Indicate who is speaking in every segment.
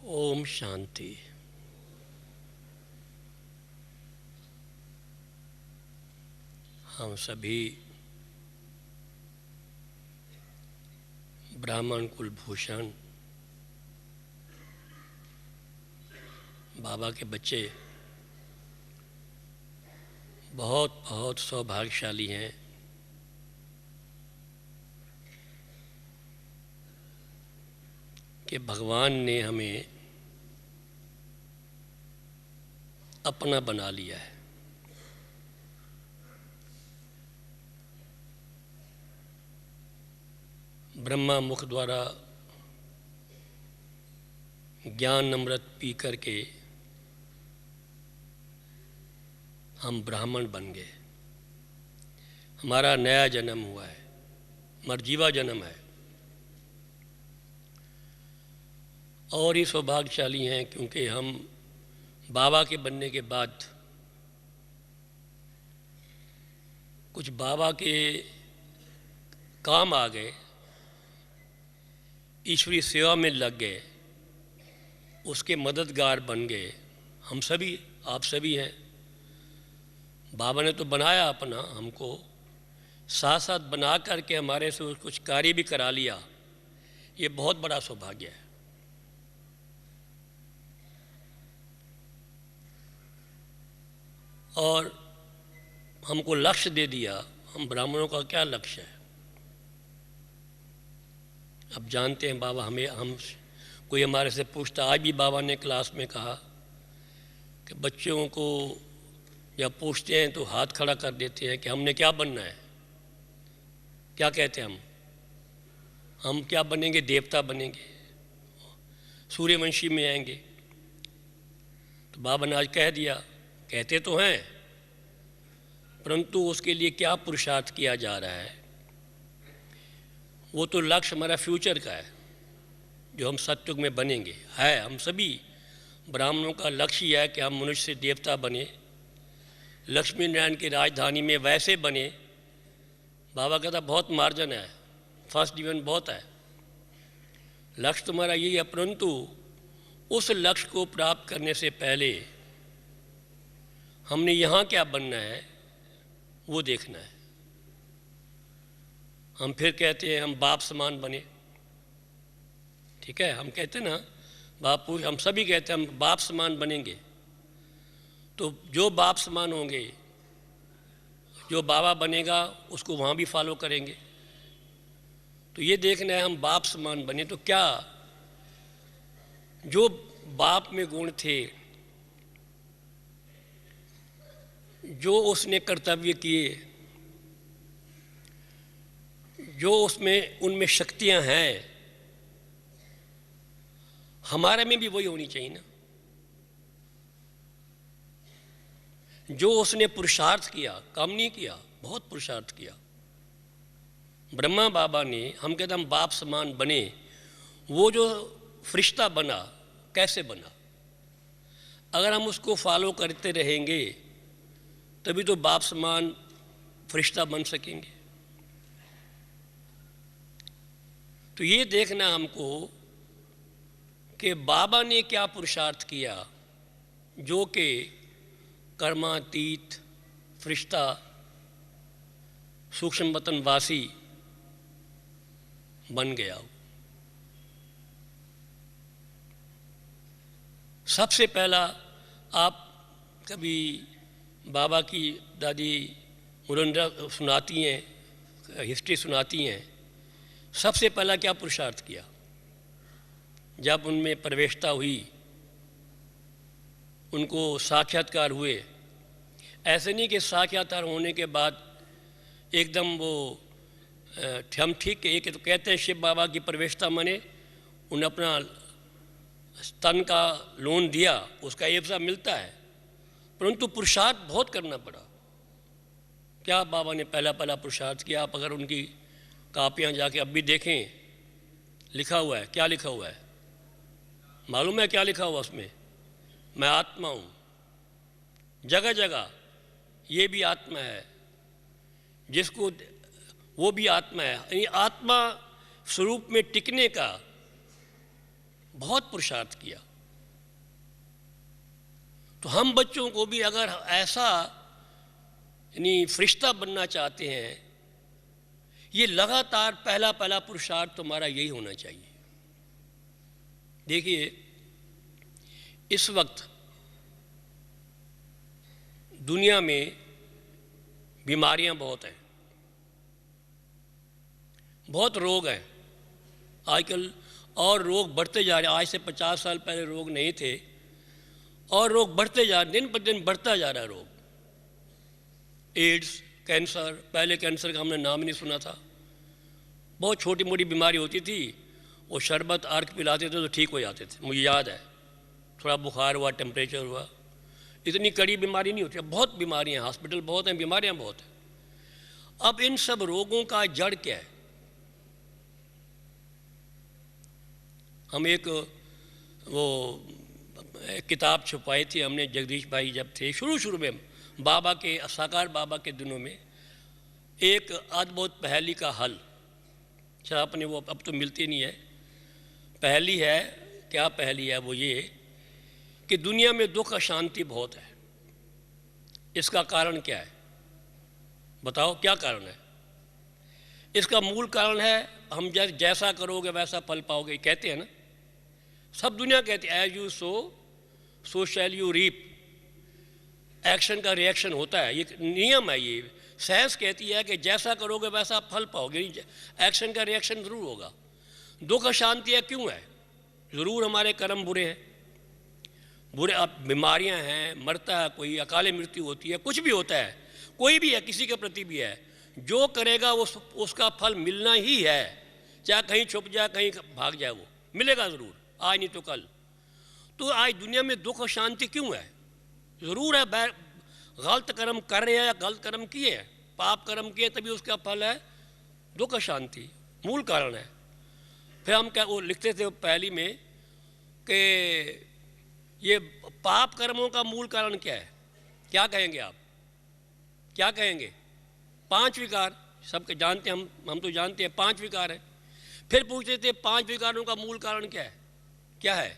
Speaker 1: ओम शांति। हम सभी ब्राह्मण कुलभूषण बाबा के बच्चे बहुत बहुत सौभाग्यशाली हैं कि भगवान ने हमें अपना बना लिया है। ब्रह्मा मुख द्वारा ज्ञान अमृत पी करके हम ब्राह्मण बन गए। हमारा नया जन्म हुआ है, मर्जीवा जन्म है। और ही सौभाग्यशाली हैं क्योंकि हम बाबा के बनने के बाद कुछ बाबा के काम आ गए, ईश्वरीय सेवा में लग गए, उसके मददगार बन गए। हम सभी, आप सभी हैं। बाबा ने तो बनाया अपना, हमको साथ साथ बना करके हमारे से कुछ कार्य भी करा लिया। ये बहुत बड़ा सौभाग्य है। और हमको लक्ष्य दे दिया। हम ब्राह्मणों का क्या लक्ष्य है? अब जानते हैं बाबा हम कोई हमारे से पूछता, आज भी बाबा ने क्लास में कहा कि बच्चों को जब पूछते हैं तो हाथ खड़ा कर देते हैं कि हमने क्या बनना है। क्या कहते हैं हम क्या बनेंगे? देवता बनेंगे, सूर्यवंशी में आएंगे। तो बाबा ने आज कह दिया, कहते तो हैं परंतु उसके लिए क्या पुरुषार्थ किया जा रहा है, वो तो लक्ष्य हमारा फ्यूचर का है, जो हम सत्युग में बनेंगे है। हम सभी ब्राह्मणों का लक्ष्य है कि हम मनुष्य से देवता बने, लक्ष्मी नारायण की राजधानी में वैसे बने। बाबा कहता बहुत मार्जिन है, फर्स्ट डिवीजन बहुत है। लक्ष्य तुम्हारा यही है, परंतु उस लक्ष्य को प्राप्त करने से पहले हमने यहाँ क्या बनना है वो देखना है। हम फिर कहते हैं हम बाप समान बने, ठीक है। हम कहते हैं ना बापू, हम सभी कहते हैं हम बाप समान बनेंगे। तो जो बाप समान होंगे, जो बाबा बनेगा उसको वहाँ भी फॉलो करेंगे। तो ये देखना है हम बाप समान बने तो क्या जो बाप में गुण थे, जो उसने कर्तव्य किए, जो उसमें उनमें शक्तियां हैं, हमारे में भी वही होनी चाहिए ना। जो उसने पुरुषार्थ किया, कम नहीं किया, बहुत पुरुषार्थ किया। ब्रह्मा बाबा ने, हम कहते हम बाप समान बने, वो जो फरिश्ता बना, कैसे बना? अगर हम उसको फॉलो करते रहेंगे तभी तो बाप समान फरिश्ता बन सकेंगे। तो ये देखना हमको कि बाबा ने क्या पुरुषार्थ किया जो कि कर्मातीत फरिश्ता, सूक्ष्म वतनवासी बन गया। सबसे पहला, आप कभी बाबा की दादी मुरंडा सुनाती हैं, हिस्ट्री सुनाती हैं, सबसे पहला क्या पुरुषार्थ किया जब उनमें प्रवेशता हुई, उनको साक्षात्कार हुए। ऐसे नहीं कि साक्षात्कार होने के बाद एकदम वो हम ठीक, एक तो कहते हैं शिव बाबा की प्रवेशता माने उन्हें अपना स्तन का लोन दिया, उसका एवजा मिलता है, परंतु पुरुषार्थ बहुत करना पड़ा। क्या बाबा ने पहला पुरुषार्थ किया? आप अगर उनकी कापियाँ जाके अब भी देखें, लिखा हुआ है। क्या लिखा हुआ है मालूम है? क्या लिखा हुआ उसमें? मैं आत्मा हूँ। जगह जगह ये भी आत्मा है, जिसको वो भी आत्मा है। यानी आत्मा स्वरूप में टिकने का बहुत पुरुषार्थ किया। तो हम बच्चों को भी अगर ऐसा यानी फरिश्ता बनना चाहते हैं, ये लगातार पहला पहला पुरुषार्थ तुम्हारा यही होना चाहिए। देखिए, इस वक्त दुनिया में बीमारियां बहुत हैं, बहुत रोग हैं आजकल, और रोग बढ़ते जा रहे हैं। आज से 50 साल पहले रोग नहीं थे और रोग बढ़ते जा रहे, दिन पर दिन बढ़ता जा रहा है रोग। एड्स, कैंसर, पहले कैंसर का हमने नाम ही नहीं सुना था। बहुत छोटी मोटी बीमारी होती थी, वो शरबत अर्क पिलाते थे तो ठीक हो जाते थे। मुझे याद है, थोड़ा बुखार हुआ, टेम्परेचर हुआ, इतनी कड़ी बीमारी नहीं होती। अब बहुत बीमारियाँ, हॉस्पिटल बहुत हैं, बीमारियाँ बहुत हैं। अब इन सब रोगों का जड़ क्या है? हम एक वो एक किताब छुपाई थी हमने, जगदीश भाई जब थे शुरू में, बाबा के, साकार बाबा के दिनों में, एक अद्भुत पहेली का हल। अच्छा, आपने वो अब तो मिलती नहीं है। पहेली है, क्या पहेली है? वो ये कि दुनिया में दुख अशांति बहुत है। इसका कारण क्या है? बताओ, क्या कारण है? इसका मूल कारण है हम जैसा करोगे वैसा फल पाओगे, कहते हैं ना, सब दुनिया कहती है, as you sow shall you reap. Action का रिएक्शन होता है, ये नियम है। ये साइंस कहती है कि जैसा करोगे वैसा फल पाओगे, एक्शन का रिएक्शन ज़रूर होगा। दुख अशांति है, क्यों है? ज़रूर हमारे कर्म बुरे हैं, बुरे। अब बीमारियां हैं, मरता है कोई, अकाले मृत्यु होती है, कुछ भी होता है, कोई भी है, किसी के प्रति भी है, जो करेगा वो उसका फल मिलना ही है। चाहे कहीं छुप जाए, कहीं भाग जाए, वो मिलेगा ज़रूर, आज नहीं तो कल। तो आज दुनिया में दुख और शांति क्यों है? ज़रूर है, गलत कर्म कर रहे हैं या गलत कर्म किए हैं, पाप कर्म किए, तभी उसका फल है दुख और शांति, मूल कारण है। फिर हम क्या वो लिखते थे पहली में कि ये पाप कर्मों का मूल कारण क्या है? क्या कहेंगे आप? क्या कहेंगे? 5 विकार, सबके जानते हैं, हम तो जानते हैं 5 विकार हैं। फिर पूछते थे 5 विकारों का मूल कारण क्या है? क्या है?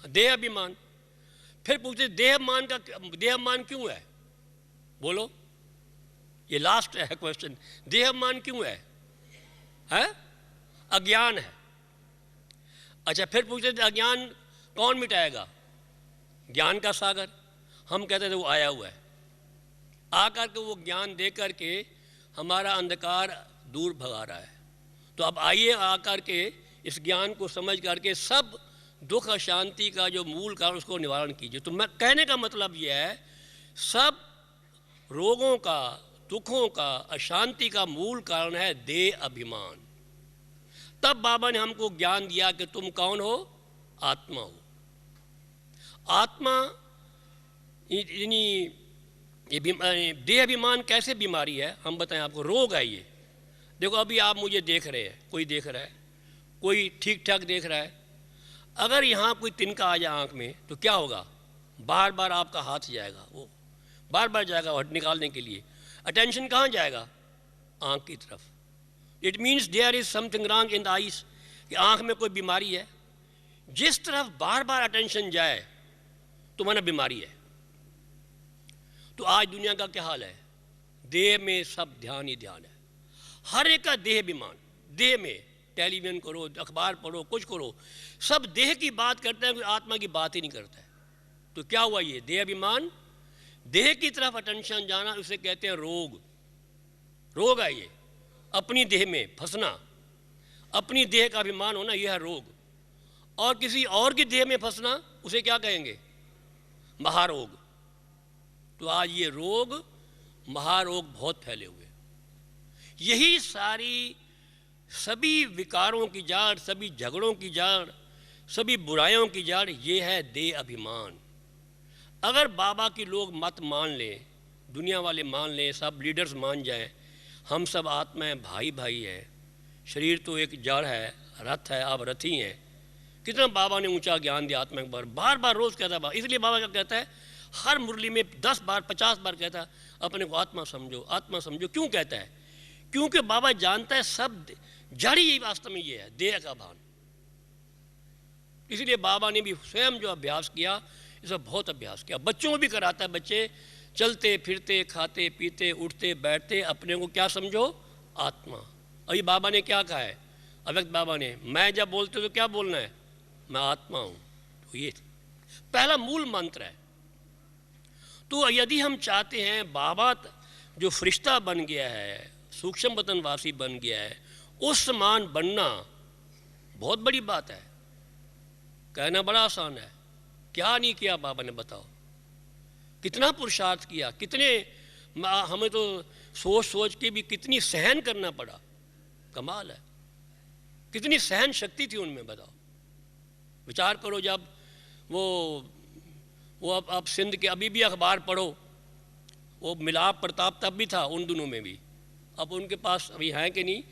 Speaker 1: देह अभिमान। फिर पूछते देहमान क्यों है? बोलो, ये लास्ट है क्वेश्चन, देहमान क्यों है? अज्ञान है। अच्छा, फिर पूछते थे अज्ञान कौन मिटाएगा? ज्ञान का सागर। हम कहते थे वो आया हुआ है, आकर के वो ज्ञान दे करके हमारा अंधकार दूर भगा रहा है। तो अब आइए आकर के इस ज्ञान को समझ करके सब दुख अशांति का जो मूल कारण उसको निवारण कीजिए। तो मैं कहने का मतलब यह है, सब रोगों का, दुखों का, अशांति का मूल कारण है देह अभिमान। तब बाबा ने हमको ज्ञान दिया कि तुम कौन हो? आत्मा हो। आत्मा यानी ये देह अभिमान कैसे बीमारी है? हम बताएं आपको, रोग है ये। देखो, अभी आप मुझे देख रहे हैं, कोई देख रहा है, कोई ठीक ठाक देख रहा है। अगर यहाँ कोई तिनका आ जाए आँख में तो क्या होगा? बार बार आपका हाथ जाएगा, वो बार बार जाएगा हट निकालने के लिए। अटेंशन कहाँ जाएगा? आँख की तरफ। It means there is something wrong in the eyes, कि आँख में कोई बीमारी है। जिस तरफ बार बार अटेंशन जाए तो माना बीमारी है। तो आज दुनिया का क्या हाल है? देह में सब ध्यान ही ध्यान है, हर एक का देह अभिमान। देह में टेलीविज़न करो, अखबार पढ़ो, कुछ करो, सब देह की बात करते हैं, कोई आत्मा की बात ही नहीं करता है। तो क्या हुआ? ये देह अभिमान, देह की तरफ अटेंशन जाना, उसे कहते हैं रोग। रोग है ये, अपनी देह में फंसना, अपनी देह का अभिमान होना, यह है रोग। और किसी और की देह में फंसना, उसे क्या कहेंगे? महारोग। तो आज ये रोग, महारोग बहुत फैले हुए। यही सारी सभी विकारों की जड़, सभी झगड़ों की जड़, सभी बुराइयों की जड़ ये है देह अभिमान। अगर बाबा की लोग मत मान लें, दुनिया वाले मान लें, सब लीडर्स मान जाएं, हम सब आत्माएं भाई भाई हैं, शरीर तो एक जड़ है, रथ है, आप रथी हैं। कितना बाबा ने ऊंचा ज्ञान दिया आत्मा पर, बार बार रोज़ कहता है। इसलिए बाबा क्या कहता है? हर मुरली में 10 बार 50 बार कहता है अपने को आत्मा समझो, आत्मा समझो। क्यों कहता है? क्योंकि बाबा जानता है सब जड़ ही वास्तव में ये है, देह का भान। इसलिए बाबा ने भी स्वयं जो अभ्यास किया, ये सब बहुत अभ्यास किया। बच्चों को भी कराता है। बच्चे चलते फिरते खाते पीते उठते बैठते अपने को क्या समझो, आत्मा। अभी बाबा ने क्या कहा है, अव्यक्त बाबा ने, मैं जब बोलते तो क्या बोलना है, मैं आत्मा हूँ। तो ये पहला मूल मंत्र है। तो यदि हम चाहते हैं बाबा जो फरिश्ता बन गया है, सूक्ष्म वतनवासी बन गया है, उस समान बनना बहुत बड़ी बात है। कहना बड़ा आसान है, क्या नहीं किया बाबा ने, बताओ कितना पुरुषार्थ किया, कितने हमें तो सोच सोच के भी कितनी सहन करना पड़ा। कमाल है, कितनी सहन शक्ति थी उनमें, बताओ। विचार करो, जब वो अब सिंध के अभी भी अखबार पढ़ो, वो मिलाप प्रताप तब भी था उन दिनों में भी, अब उनके पास अभी हैं कि नहीं,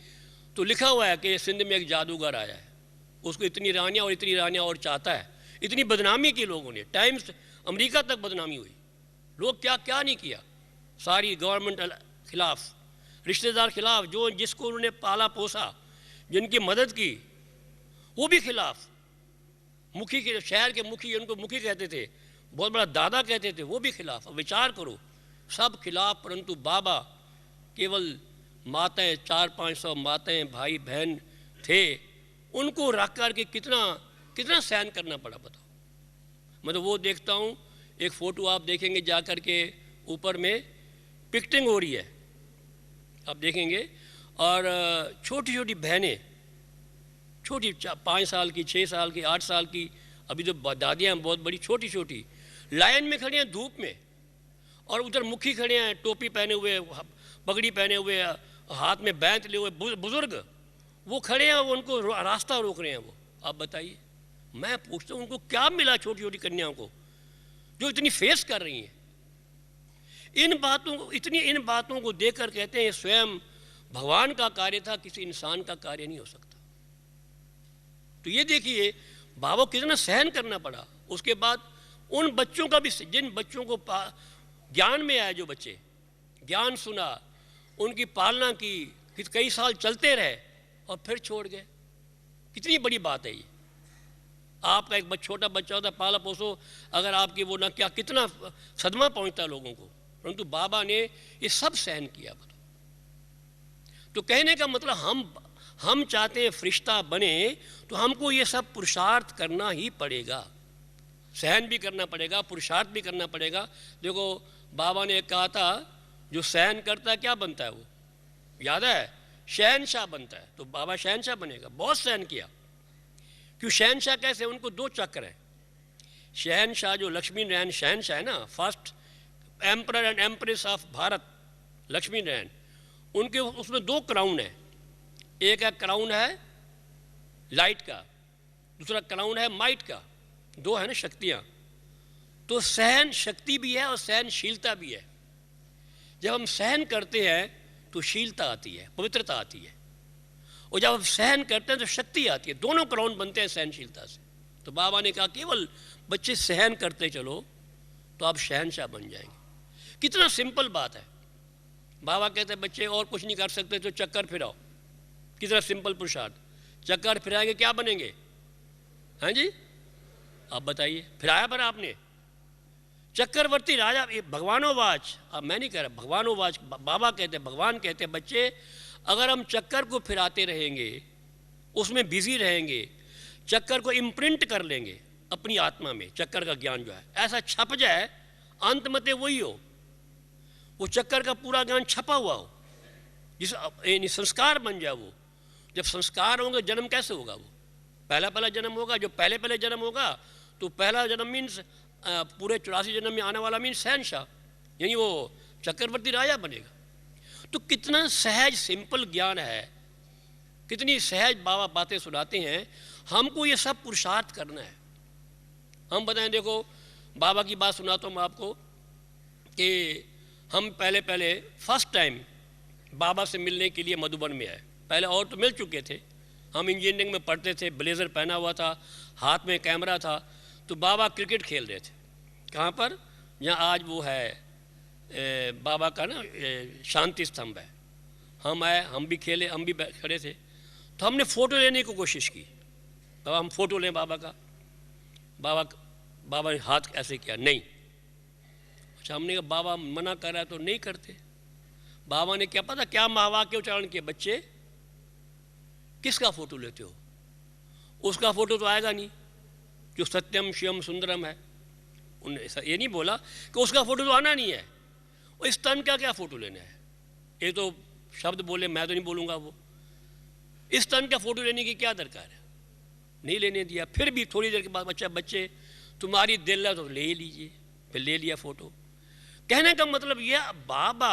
Speaker 1: तो लिखा हुआ है कि सिंध में एक जादूगर आया है, उसको इतनी रानियाँ और चाहता है। इतनी बदनामी की लोगों ने, टाइम्स अमेरिका तक बदनामी हुई। लोग क्या क्या नहीं किया, सारी गवर्नमेंट खिलाफ, रिश्तेदार खिलाफ, जो जिसको उन्होंने पाला पोसा, जिनकी मदद की वो भी खिलाफ, मुखी के शहर के मुखी, उनको मुखी कहते थे, बहुत बड़ा दादा कहते थे, वो भी खिलाफ। अब विचार करो, सब खिलाफ, परंतु बाबा केवल माताएं, 400-500 माताएं भाई बहन थे, उनको रख कर के कितना कितना सहन करना पड़ा, बताओ। मैं तो वो देखता हूँ, एक फ़ोटो आप देखेंगे जा कर के, ऊपर में पिक्टिंग हो रही है, आप देखेंगे, और छोटी छोटी बहनें, छोटी 5 साल की, 6 साल की, 8 साल की, अभी तो दादियाँ बहुत बड़ी, छोटी छोटी लाइन में खड़ी हैं धूप में, और उधर मुखी खड़े हैं, टोपी पहने हुए, पगड़ी पहने हुए, हाथ में बैंत लिए हुए बुजुर्ग, वो खड़े हैं, वो उनको रास्ता रोक रहे हैं। वो आप बताइए, मैं पूछता हूँ उनको क्या मिला, छोटी छोटी कन्याओं को जो इतनी फेस कर रही हैं इन बातों को देखकर कहते हैं स्वयं भगवान का कार्य था, किसी इंसान का कार्य नहीं हो सकता। तो ये देखिए बाबा को कितना सहन करना पड़ा। उसके बाद उन बच्चों का भी, जिन बच्चों को ज्ञान में आया, जो बच्चे ज्ञान सुना, उनकी पालना की, कई साल चलते रहे और फिर छोड़ गए। कितनी बड़ी बात है ये। आपका एक छोटा बच्चा होता, पाला पोसो, अगर आपकी वो ना क्या, कितना सदमा पहुंचता है लोगों को, परंतु बाबा ने ये सब सहन किया। तो कहने का मतलब हम चाहते हैं फरिश्ता बने, तो हमको ये सब पुरुषार्थ करना ही पड़ेगा, सहन भी करना पड़ेगा, पुरुषार्थ भी करना पड़ेगा। देखो बाबा ने कहा था, जो सहन करता है क्या बनता है, वो याद है, शहनशाह बनता है। तो बाबा शहनशाह बनेगा, बहुत सहन किया। क्यों शहनशाह कैसे, उनको 2 चक्र हैं। शहनशाह जो लक्ष्मी नारायण शहनशाह है ना, first emperor and empress of Bharat, Lakshmi Narayan, उनके उसमें 2 क्राउन है। एक है क्राउन है लाइट का, दूसरा क्राउन है माइट का, 2 है ना शक्तियाँ। तो सहन शक्ति भी है और सहनशीलता भी है। जब हम सहन करते हैं तो शीलता आती है, पवित्रता आती है, और जब हम सहन करते हैं तो शक्ति आती है। दोनों क्राउन बनते हैं सहनशीलता से। तो बाबा ने कहा केवल बच्चे सहन करते चलो तो आप शहनशाह बन जाएंगे। कितना सिंपल बात है। बाबा कहते हैं बच्चे और कुछ नहीं कर सकते तो चक्कर फिराओ। कितना सिंपल पुरुषार्थ, चक्कर फिराएंगे क्या बनेंगे, हाँ जी आप बताइए। फिराया पर आपने, चक्रवर्ती राजा, भगवानोवाच, अब मैं नहीं कह रहा, भगवानोवाच बाबा कहते हैं, भगवान कहते हैं बच्चे अगर हम चक्कर को फिराते रहेंगे, उसमें बिजी रहेंगे, चक्कर को इम्प्रिंट कर लेंगे अपनी आत्मा में, चक्कर का ज्ञान जो है ऐसा छप जाए, अंत मते वही हो, वो चक्कर का पूरा ज्ञान छपा हुआ हो, जिस संस्कार बन जाए। वो जब संस्कार होंगे जन्म कैसे होगा, वो पहला जन्म होगा। जो पहले जन्म होगा तो पहला जन्म मीन्स पूरे 84 जन्म में आने वाला मीन्स शहनशाह, यानी वो चक्रवर्ती राजा बनेगा। तो कितना सहज सिंपल ज्ञान है, कितनी सहज बाबा बातें सुनाते हैं। हमको ये सब पुरुषार्थ करना है। हम बताएं, देखो बाबा की बात सुनाता हूँ मैं आपको कि हम पहले फर्स्ट टाइम बाबा से मिलने के लिए मधुबन में आए। पहले और तो मिल चुके थे, हम इंजीनियरिंग में पढ़ते थे, ब्लेज़र पहना हुआ था, हाथ में कैमरा था। तो बाबा क्रिकेट खेल रहे थे, कहाँ पर, जहाँ आज वो है बाबा का ना शांति स्तंभ है। हम आए, हम भी खेले, हम भी खड़े थे। तो हमने फ़ोटो लेने की कोशिश की, बाबा हम फ़ोटो लें बाबा का। बाबा बाबा ने हाथ ऐसे किया, नहीं। अच्छा, हमने कहा बाबा मना कर रहा है तो नहीं करते। बाबा ने क्या पता क्या महावाक्य उच्चारण किए, बच्चे किसका फोटो लेते हो, उसका फोटो तो आएगा नहीं जो सत्यम शिवम सुंदरम है। उन्होंने ये नहीं बोला कि उसका फोटो तो आना नहीं है, और इस तन का क्या फोटो लेना है। ये तो शब्द बोले, मैं तो नहीं बोलूँगा वो। इस तन का फोटो लेने की क्या दरकार है, नहीं लेने दिया। फिर भी थोड़ी देर के बाद बच्चे तुम्हारी दिल है तो ले लीजिए, फिर ले लिया फोटो। कहने का मतलब यह, बाबा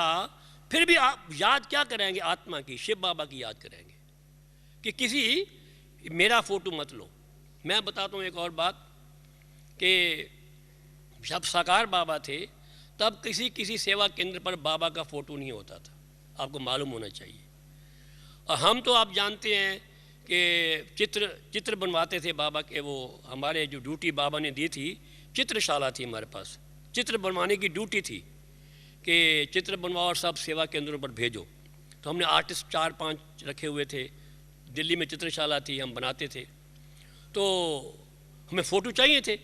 Speaker 1: फिर भी आप याद क्या करेंगे, आत्मा की, शिव बाबा की याद करेंगे कि किसी मेरा फोटो मत लो। मैं बताता हूँ एक और बात कि जब साकार बाबा थे तब किसी सेवा केंद्र पर बाबा का फोटो नहीं होता था, आपको मालूम होना चाहिए। और हम तो आप जानते हैं कि चित्र बनवाते थे बाबा के। वो हमारे जो ड्यूटी बाबा ने दी थी, चित्रशाला थी हमारे पास, चित्र बनवाने की ड्यूटी थी कि चित्र बनवाओ और सब सेवा केंद्रों पर भेजो। तो हमने आर्टिस्ट 4-5 रखे हुए थे, दिल्ली में चित्रशाला थी, हम बनाते थे। तो हमें फ़ोटो चाहिए थे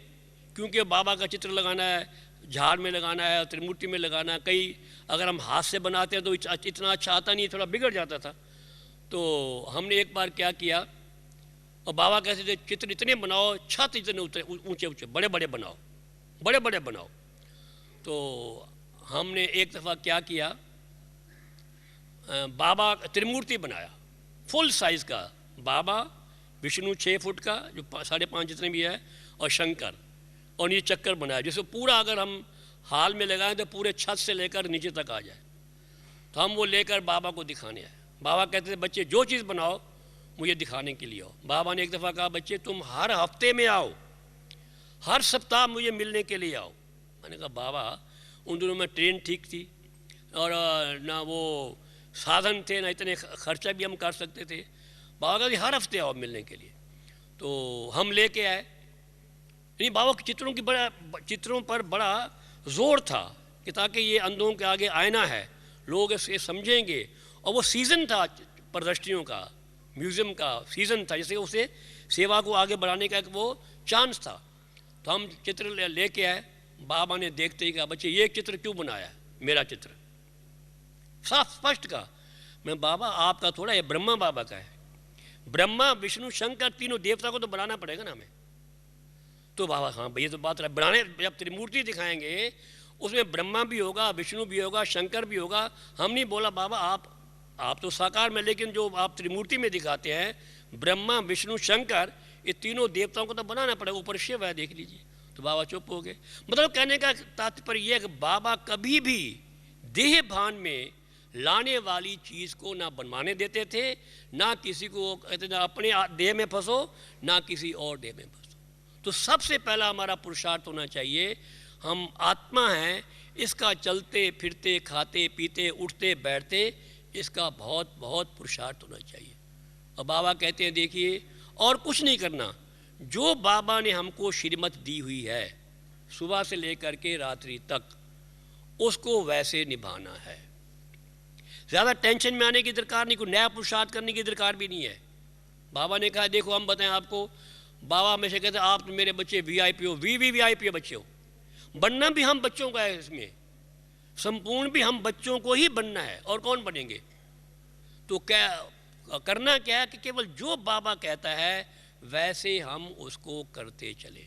Speaker 1: क्योंकि बाबा का चित्र लगाना है, झाड़ में लगाना है, त्रिमूर्ति में लगाना है। कई अगर हम हाथ से बनाते हैं तो इतना अच्छा आता नहीं, थोड़ा बिगड़ जाता था। तो हमने एक बार क्या किया, और बाबा कहते थे चित्र इतने बनाओ, छत इतने ऊंचे ऊंचे बड़े बड़े बनाओ, बड़े बड़े बनाओ। तो हमने एक दफ़ा क्या किया, बाबा त्रिमूर्ति बनाया फुल साइज़ का, बाबा विष्णु 6 फुट का जो 5.5 जितने भी है, और शंकर, और ये चक्कर बनाया जिसको पूरा अगर हम हाल में लगाएं तो पूरे छत से लेकर नीचे तक आ जाए। तो हम वो लेकर बाबा को दिखाने आए। बाबा कहते थे बच्चे जो चीज़ बनाओ मुझे दिखाने के लिए आओ। बाबा ने एक दफ़ा कहा बच्चे तुम हर हफ्ते में आओ, हर सप्ताह मुझे मिलने के लिए आओ। मैंने कहा बाबा उन दिनों में ट्रेन ठीक थी और ना वो साधन थे, ना इतने खर्चा भी हम कर सकते थे। बाबा कहते हर हफ्ते आओ मिलने के लिए। तो हम लेके आए। नहीं, बाबा के चित्रों पर बड़ा जोर था कि ताकि ये अंधों के आगे आईना है, लोग इसे समझेंगे। और वो सीज़न था प्रदर्शनियों का, म्यूज़ियम का सीज़न था, जैसे उसे सेवा को आगे बढ़ाने का एक वो चांस था। तो हम चित्र लेके आए। बाबा ने देखते ही कहा बच्चे ये चित्र क्यों बनाया, मेरा चित्र। साफ स्पष्ट कहा। मैं बाबा आपका थोड़ा, ये ब्रह्मा बाबा का है। ब्रह्मा विष्णु शंकर तीनों देवता को तो बनाना पड़ेगा ना हमें। तो बाबा हाँ भैया तो बात रहा, बनाने जब त्रिमूर्ति दिखाएंगे उसमें ब्रह्मा भी होगा, विष्णु भी होगा, शंकर भी होगा। हम नहीं बोला बाबा आप तो साकार में, लेकिन जो आप त्रिमूर्ति में दिखाते हैं ब्रह्मा विष्णु शंकर, ये तीनों देवताओं को तो बनाना पड़ेगा, ऊपर शिव है देख लीजिए। तो बाबा चुप हो गए। मतलब कहने का तात्पर्य यह है कि बाबा कभी भी देह भान में लाने वाली चीज़ को ना बनवाने देते थे, ना किसी को कहते ना अपने देह में फंसो, ना किसी और देह में फंसो। तो सबसे पहला हमारा पुरुषार्थ होना चाहिए, हम आत्मा हैं, इसका चलते फिरते खाते पीते उठते बैठते इसका बहुत बहुत पुरुषार्थ होना चाहिए। और बाबा कहते हैं देखिए और कुछ नहीं करना, जो बाबा ने हमको श्रीमत दी हुई है सुबह से लेकर के रात्रि तक, उसको वैसे निभाना है। ज़्यादा टेंशन में आने की दरकार नहीं, कोई नया पुरुषार्थ करने की दरकार भी नहीं है। बाबा ने कहा देखो हम बताएं आपको, बाबा हमेशा कहते हैं आप तो मेरे बच्चे वीआईपी हो, वीआईपी बच्चे हो। बनना भी हम बच्चों का है, इसमें संपूर्ण भी हम बच्चों को ही बनना है, और कौन बनेंगे। तो क्या करना क्या है कि केवल जो बाबा कहता है वैसे हम उसको करते चले,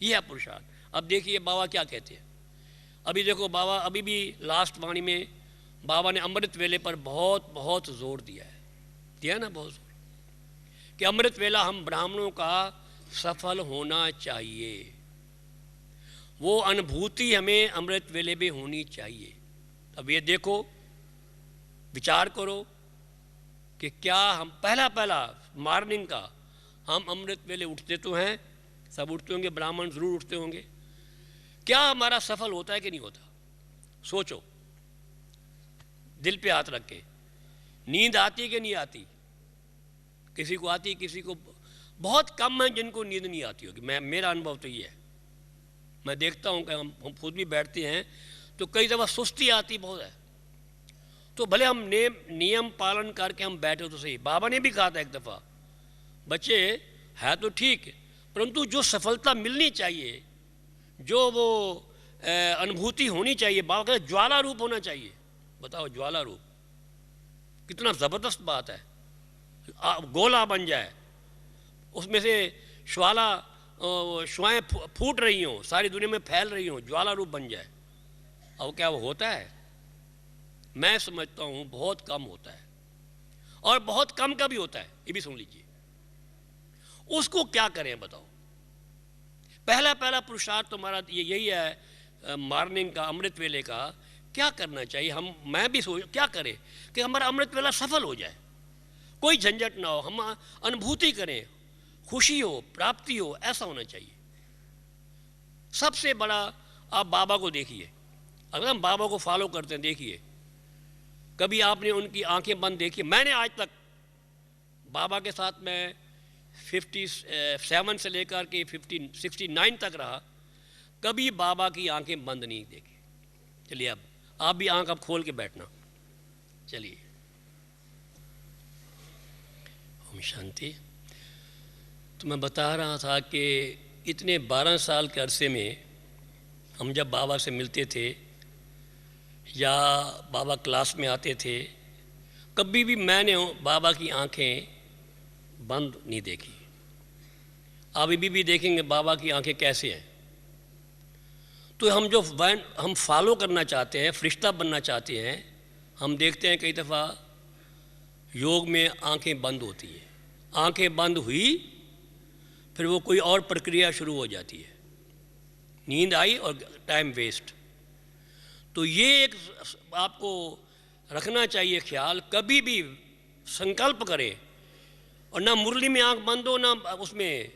Speaker 1: यह है पुरुषार्थ। अब देखिए बाबा क्या कहते हैं। अभी देखो बाबा अभी भी लास्ट वाणी में बाबा ने अमृत वेले पर बहुत बहुत जोर दिया है ना, बहुत जोर कि अमृत वेला हम ब्राह्मणों का सफल होना चाहिए। वो अनुभूति हमें अमृत वेले में होनी चाहिए। अब ये देखो विचार करो कि क्या हम पहला मॉर्निंग का हम अमृत वेले उठते तो हैं, सब उठते होंगे, ब्राह्मण ज़रूर उठते होंगे। क्या हमारा सफल होता है कि नहीं होता, सोचो दिल पे हाथ रख के। नींद आती कि नहीं आती, किसी को आती, किसी को बहुत कम है जिनको नींद नहीं आती होगी। मेरा अनुभव तो ये है, मैं देखता हूँ कि हम खुद भी बैठते हैं तो कई दफ़ा सुस्ती आती बहुत है। तो भले हम नियम पालन करके हम बैठे तो सही। बाबा ने भी कहा था एक दफ़ा बच्चे है तो ठीक, परंतु जो सफलता मिलनी चाहिए जो वो अनुभूति होनी चाहिए, बाबा कहते ज्वाला रूप होना चाहिए। बताओ ज्वाला रूप कितना ज़बरदस्त बात है। गोला बन जाए, उसमें से शुआएं फूट रही हों, सारी दुनिया में फैल रही हों, ज्वाला रूप बन जाए। अब क्या वो होता है? मैं समझता हूँ बहुत कम होता है, और बहुत कम का भी होता है, ये भी सुन लीजिए। उसको क्या करें बताओ? पहला पुरुषार्थ तुम्हारा यही है मॉर्निंग का, अमृत वेले का। क्या करना चाहिए? मैं भी सोच क्या करें कि हमारा अमृत वेला सफल हो जाए, कोई झंझट ना हो, हम अनुभूति करें, खुशी हो, प्राप्ति हो, ऐसा होना चाहिए। सबसे बड़ा आप बाबा को देखिए, अगर हम बाबा को फॉलो करते हैं, देखिए कभी आपने उनकी आंखें बंद देखी? मैंने आज तक बाबा के साथ में 57 से लेकर के 69 तक रहा, कभी बाबा की आंखें बंद नहीं देखी। चलिए अब आप भी आंख अब खोल के बैठना। चलिए, ओम शांति। तो मैं बता रहा था कि इतने 12 साल के अरसे में हम जब बाबा से मिलते थे या बाबा क्लास में आते थे, कभी भी मैंने बाबा की आंखें बंद नहीं देखी। आप अभी भी देखेंगे बाबा की आंखें कैसे हैं। तो हम फॉलो करना चाहते हैं, फरिश्ता बनना चाहते हैं, हम देखते हैं कई दफ़ा योग में आंखें बंद होती है। आंखें बंद हुई, फिर वो कोई और प्रक्रिया शुरू हो जाती है, नींद आई और टाइम वेस्ट। तो ये एक आपको रखना चाहिए ख्याल, कभी भी संकल्प करें और ना मुरली में आंख बंद हो, ना उसमें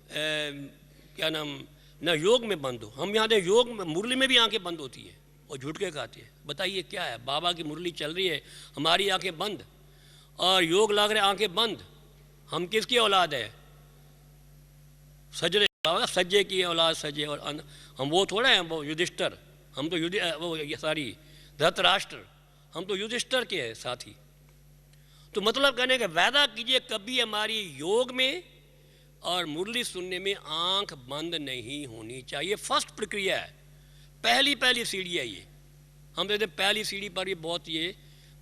Speaker 1: क्या नाम, ना योग में बंद हो। हम यहाँ देख योग में, मुरली में भी आंखें बंद होती है और झूठ के खाते हैं। बताइए क्या है? बाबा की मुरली चल रही है, हमारी आंखें बंद, और योग लग रहे आंखें बंद। हम किसकी औलाद है? सजरे, सज्जे की औलाद, सजे। और हम वो थोड़ा हैं, वो युधिष्ठिर, हम तो धृतराष्ट्र, हम तो युधिष्ठिर के हैं साथी। तो मतलब कहने का वादा कीजिए कभी हमारी योग में और मुरली सुनने में आंख बंद नहीं होनी चाहिए। फर्स्ट प्रक्रिया है, पहली सीढ़ी है ये। हम कहते हैं पहली सीढ़ी पर ये बहुत ये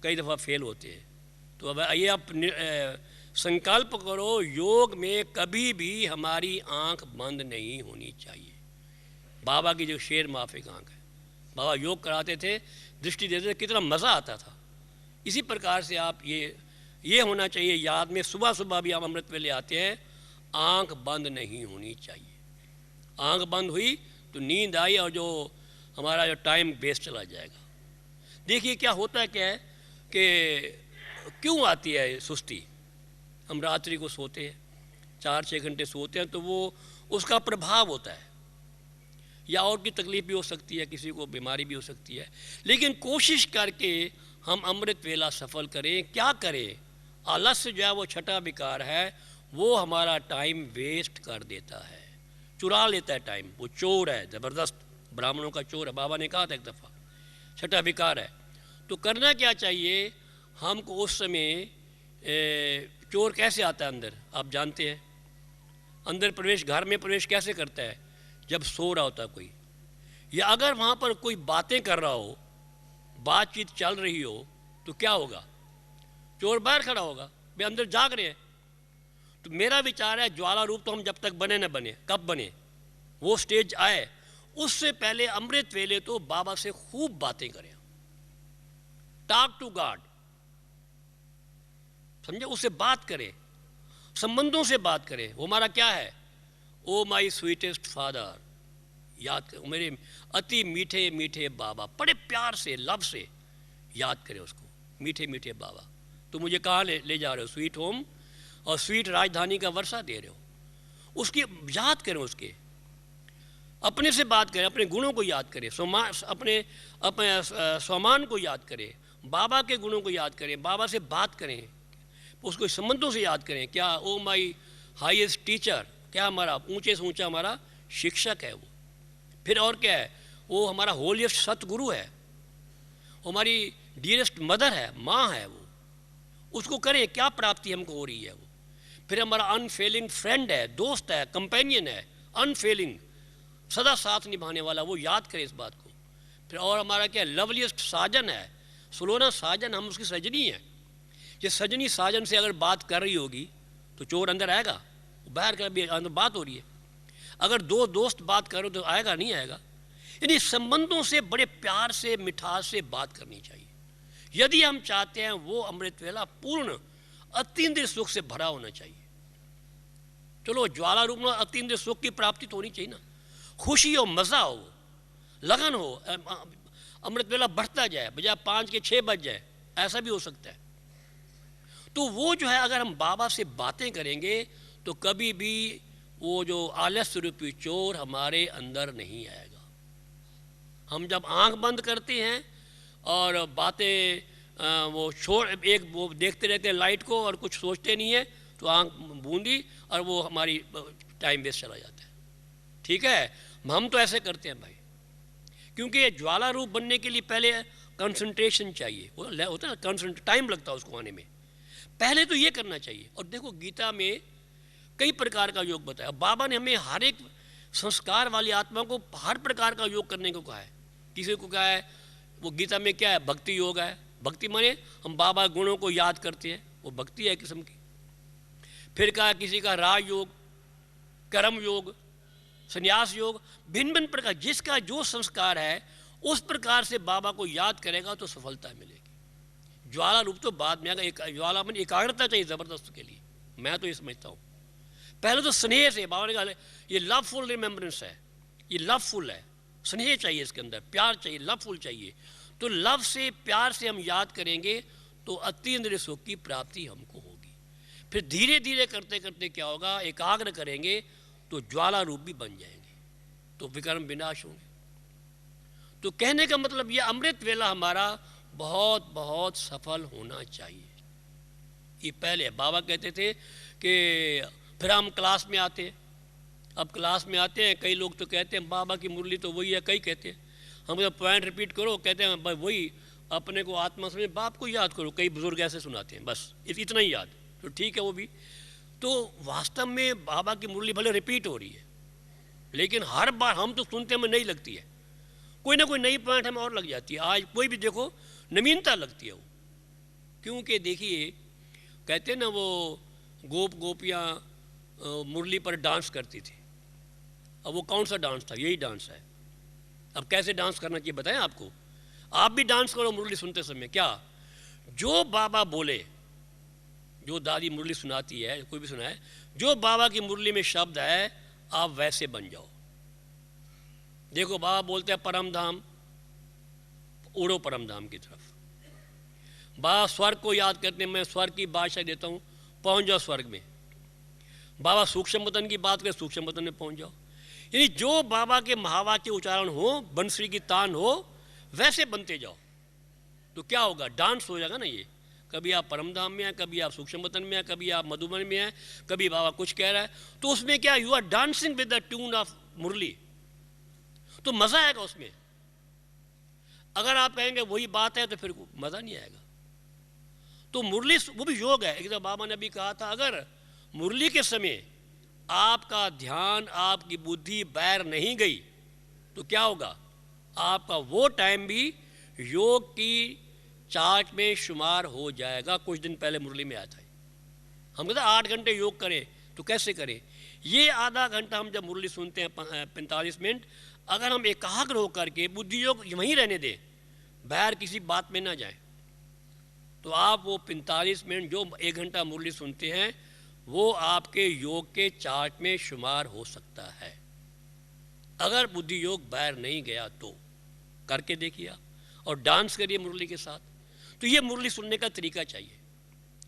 Speaker 1: कई दफ़ा फेल होते हैं। तो अब ये आप संकल्प करो, योग में कभी भी हमारी आंख बंद नहीं होनी चाहिए। बाबा की जो शेर माफिक आंख है, बाबा योग कराते थे, दृष्टि देते थे, कितना मज़ा आता था। इसी प्रकार से आप ये होना चाहिए याद में, सुबह सुबह भी आप अमृत वेले आते हैं, आंख बंद नहीं होनी चाहिए। आंख बंद हुई तो नींद आई और जो हमारा जो टाइम वेस्ट चला जाएगा। देखिए क्या होता है, क्या है कि क्यों आती है सुस्ती? हम रात्रि को सोते हैं, 4-6 घंटे सोते हैं, तो वो उसका प्रभाव होता है, या और की तकलीफ भी हो सकती है, किसी को बीमारी भी हो सकती है। लेकिन कोशिश करके हम अमृत वेला सफल करें। क्या करें? आलस्य जो है वो छठा विकार है, वो हमारा टाइम वेस्ट कर देता है, चुरा लेता है टाइम। वो चोर है, ज़बरदस्त, ब्राह्मणों का चोर है, बाबा ने कहा था एक दफ़ा, छठा विकार है। तो करना क्या चाहिए हमको? उस समय चोर कैसे आता है अंदर, आप जानते हैं। अंदर प्रवेश, घर में प्रवेश कैसे करता है? जब सो रहा होता कोई, या अगर वहाँ पर कोई बातें कर रहा हो, बातचीत चल रही हो, तो क्या होगा? चोर बाहर खड़ा होगा, वे अंदर जाग रहे हैं। तो मेरा विचार है ज्वाला रूप तो हम जब तक बने न बने, कब बने, वो स्टेज आए, उससे पहले अमृत वेले तो बाबा से खूब बातें करें, टॉक टू गॉड, समझे? उससे बात करें, संबंधों से बात करें। वो हमारा क्या है? ओ माई स्वीटेस्ट फादर, याद करें, मेरे अति मीठे मीठे बाबा, बड़े प्यार से, लव से याद करें उसको, मीठे मीठे बाबा। तो मुझे कहाँ ले जा रहे हो? स्वीट होम और स्वीट राजधानी का वर्षा दे रहे हो। उसकी याद करें, उसके अपने से बात करें, अपने गुणों को याद करें, अपने स्वमान को याद करें, बाबा के गुणों को याद करें, बाबा से बात करें, उसको संबंधों से याद करें। क्या? ओ माई हाईएस्ट टीचर, क्या हमारा ऊंचे से ऊंचा हमारा शिक्षक है वो। फिर और क्या है? वो हमारा होलिएस्ट सतगुरु है, हमारी डियरेस्ट मदर है, माँ है वो। उसको करें, क्या प्राप्ति हमको हो रही है वो। फिर हमारा अनफेलिंग फ्रेंड है, दोस्त है, कंपेनियन है, अनफेलिंग, सदा साथ निभाने वाला, वो याद करे इस बात को। फिर और हमारा क्या लवलीस्ट साजन है, सुलोना साजन, हम उसकी सजनी है। ये सजनी साजन से अगर बात कर रही होगी तो चोर अंदर आएगा? बाहर कर भी अंदर बात हो रही है। अगर दो दोस्त बात करो तो आएगा, नहीं आएगा? यानी संबंधों से बड़े प्यार से, मिठास से बात करनी चाहिए यदि हम चाहते हैं वो अमृत वेला पूर्ण अतीन्द्रिय सुख से भरा होना चाहिए। चलो ज्वाला रूप में अतीन्द्रिय सुख की प्राप्ति तो होनी चाहिए ना, खुशी हो, मज़ा हो, लगन हो, अमृत वेला बढ़ता जाए, बजाय 5 के 6 बज जाए, ऐसा भी हो सकता है। तो वो जो है, अगर हम बाबा से बातें करेंगे तो कभी भी वो जो आलस्य रूपी चोर हमारे अंदर नहीं आएगा। हम जब आंख बंद करते हैं और बातें वो छोड़, एक वो देखते रहते हैं लाइट को और कुछ सोचते नहीं है, तो आंख बूंदी और वो हमारी टाइम वेस्ट चला जाता है। ठीक है, हम तो ऐसे करते हैं भाई, क्योंकि ज्वाला रूप बनने के लिए पहले कंसंट्रेशन चाहिए, वो होता है कंसंट्रेट, टाइम लगता है उसको आने में। पहले तो ये करना चाहिए। और देखो गीता में कई प्रकार का योग बताया। बाबा ने हमें हर एक संस्कार वाली आत्मा को हर प्रकार का योग करने को कहा है। किसी को कहा है, वो गीता में क्या है, भक्ति योग है। भक्ति माने हम बाबा गुणों को याद करते हैं, वो भक्ति है किस्म की। फिर कहा किसी का राज योग, कर्म योग, संन्यास योग, भिन्न भिन्न प्रकार, जिसका जो संस्कार है उस प्रकार से बाबा को याद करेगा तो सफलता मिलेगी। ज्वाला रूप तो बाद में आएगा। ज्वाला में एकाग्रता चाहिए ज़बरदस्त के लिए, मैं तो ये समझता हूँ। पहले तो स्नेह से, बाबा ने कहा ये लवफुल रिमेम्बरेंस है, ये लवफुल है, स्नेह चाहिए इसके अंदर, प्यार चाहिए, लवफुल चाहिए। तो लव से, प्यार से हम याद करेंगे तो अतीन्द्रिय सुख की प्राप्ति हमको होगी। फिर धीरे धीरे करते करते क्या होगा, एकाग्र करेंगे तो ज्वाला रूप भी बन जाएंगे, तो विकर्म विनाश होंगे। तो कहने का मतलब ये अमृत वेला हमारा बहुत बहुत सफल होना चाहिए। ये पहले बाबा कहते थे कि फिर हम क्लास में आते हैं। अब क्लास में आते हैं, कई लोग तो कहते हैं बाबा की मुरली तो वही है, कई कहते हैं हम तो पॉइंट रिपीट करो, कहते हैं भाई वही अपने को आत्मा समझ, बाप को याद करो। कई बुजुर्ग ऐसे सुनाते हैं, बस इतना ही याद, तो ठीक है वो भी। तो वास्तव में बाबा की मुरली भले रिपीट हो रही है, लेकिन हर बार हम तो सुनते हमें नहीं लगती है, कोई ना कोई नई पॉइंट हमें और लग जाती है। आज कोई भी देखो नवीनता लगती है वो, क्योंकि देखिए कहते हैं ना वो गोप गोपियाँ मुरली पर डांस करती थी। अब वो कौन सा डांस था, यही डांस है। अब कैसे डांस करना चाहिए बताएं आपको, आप भी डांस करो मुरली सुनते समय। क्या जो बाबा बोले, जो दादी मुरली सुनाती है, कोई भी सुनाए, जो बाबा की मुरली में शब्द है आप वैसे बन जाओ। देखो बाबा बोलते हैं परम धाम, उड़ो परम धाम की तरफ। बाबा स्वर्ग को याद करते हैं, मैं स्वर्ग की बादशाह देता हूँ, पहुँच जाओ स्वर्ग में। बाबा सूक्ष्म वतन की बात करें, सूक्ष्म वतन में पहुँच जाओ। यानी जो बाबा के महावाक्य उच्चारण हो, बंसरी की तान हो, वैसे बनते जाओ। तो क्या होगा, डांस हो जाएगा ना ये। कभी आप परमधाम में हैं, कभी आप सूक्ष्म वतन में हैं, कभी आप मधुबन में हैं, कभी बाबा कुछ कह रहा है, तो उसमें क्या, you are dancing with the tune of Murli, तो मज़ा आएगा उसमें। अगर आप कहेंगे वही बात है तो फिर मज़ा नहीं आएगा। तो मुरली वो भी योग है। एक तो बाबा ने भी कहा था, अगर मुरली के समय आपका ध्यान, आपकी बुद्धि बैर नहीं गई तो क्या होगा, आपका वो टाइम भी योग की चार्ट में शुमार हो जाएगा। कुछ दिन पहले मुरली में आया था, हम कहते हैं 8 घंटे योग करें, तो कैसे करें। ये आधा घंटा हम जब मुरली सुनते हैं 45 मिनट, अगर हम एकाग्र होकर के बुद्धि योग वहीं रहने दें, बाहर किसी बात में ना जाए, तो आप वो 45 मिनट जो 1 घंटा मुरली सुनते हैं वो आपके योग के चार्ट में शुमार हो सकता है। अगर बुद्धि योग बाहर नहीं गया तो करके देखिए आप, और डांस करिए मुरली के साथ। तो ये मुरली सुनने का तरीका चाहिए।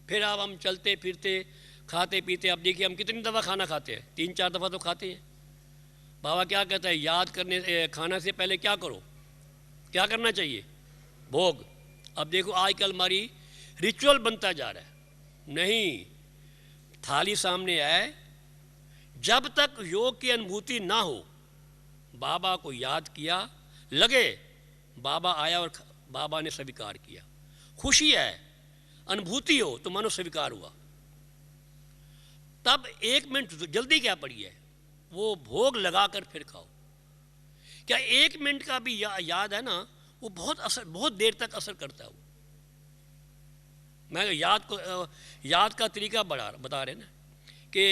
Speaker 1: फिर आप हम चलते फिरते खाते पीते, अब देखिए हम कितनी दफ़ा खाना खाते हैं, 3-4 दफ़ा तो खाते हैं। बाबा क्या कहता है, याद करने खाना से पहले क्या करो, क्या करना चाहिए, भोग। अब देखो आजकल हमारी रिचुअल बनता जा रहा है, नहीं, थाली सामने आए, जब तक योग की अनुभूति ना हो, बाबा को याद किया, लगे बाबा आया और बाबा ने स्वीकार किया, खुशी है, अनुभूति हो तो मानो स्वीकार हुआ, तब 1 मिनट जल्दी क्या पड़ी है, वो भोग लगाकर फिर खाओ। क्या 1 मिनट का भी याद है ना, वो बहुत देर तक असर करता है। वो मैं याद का तरीका बता रहे ना कि,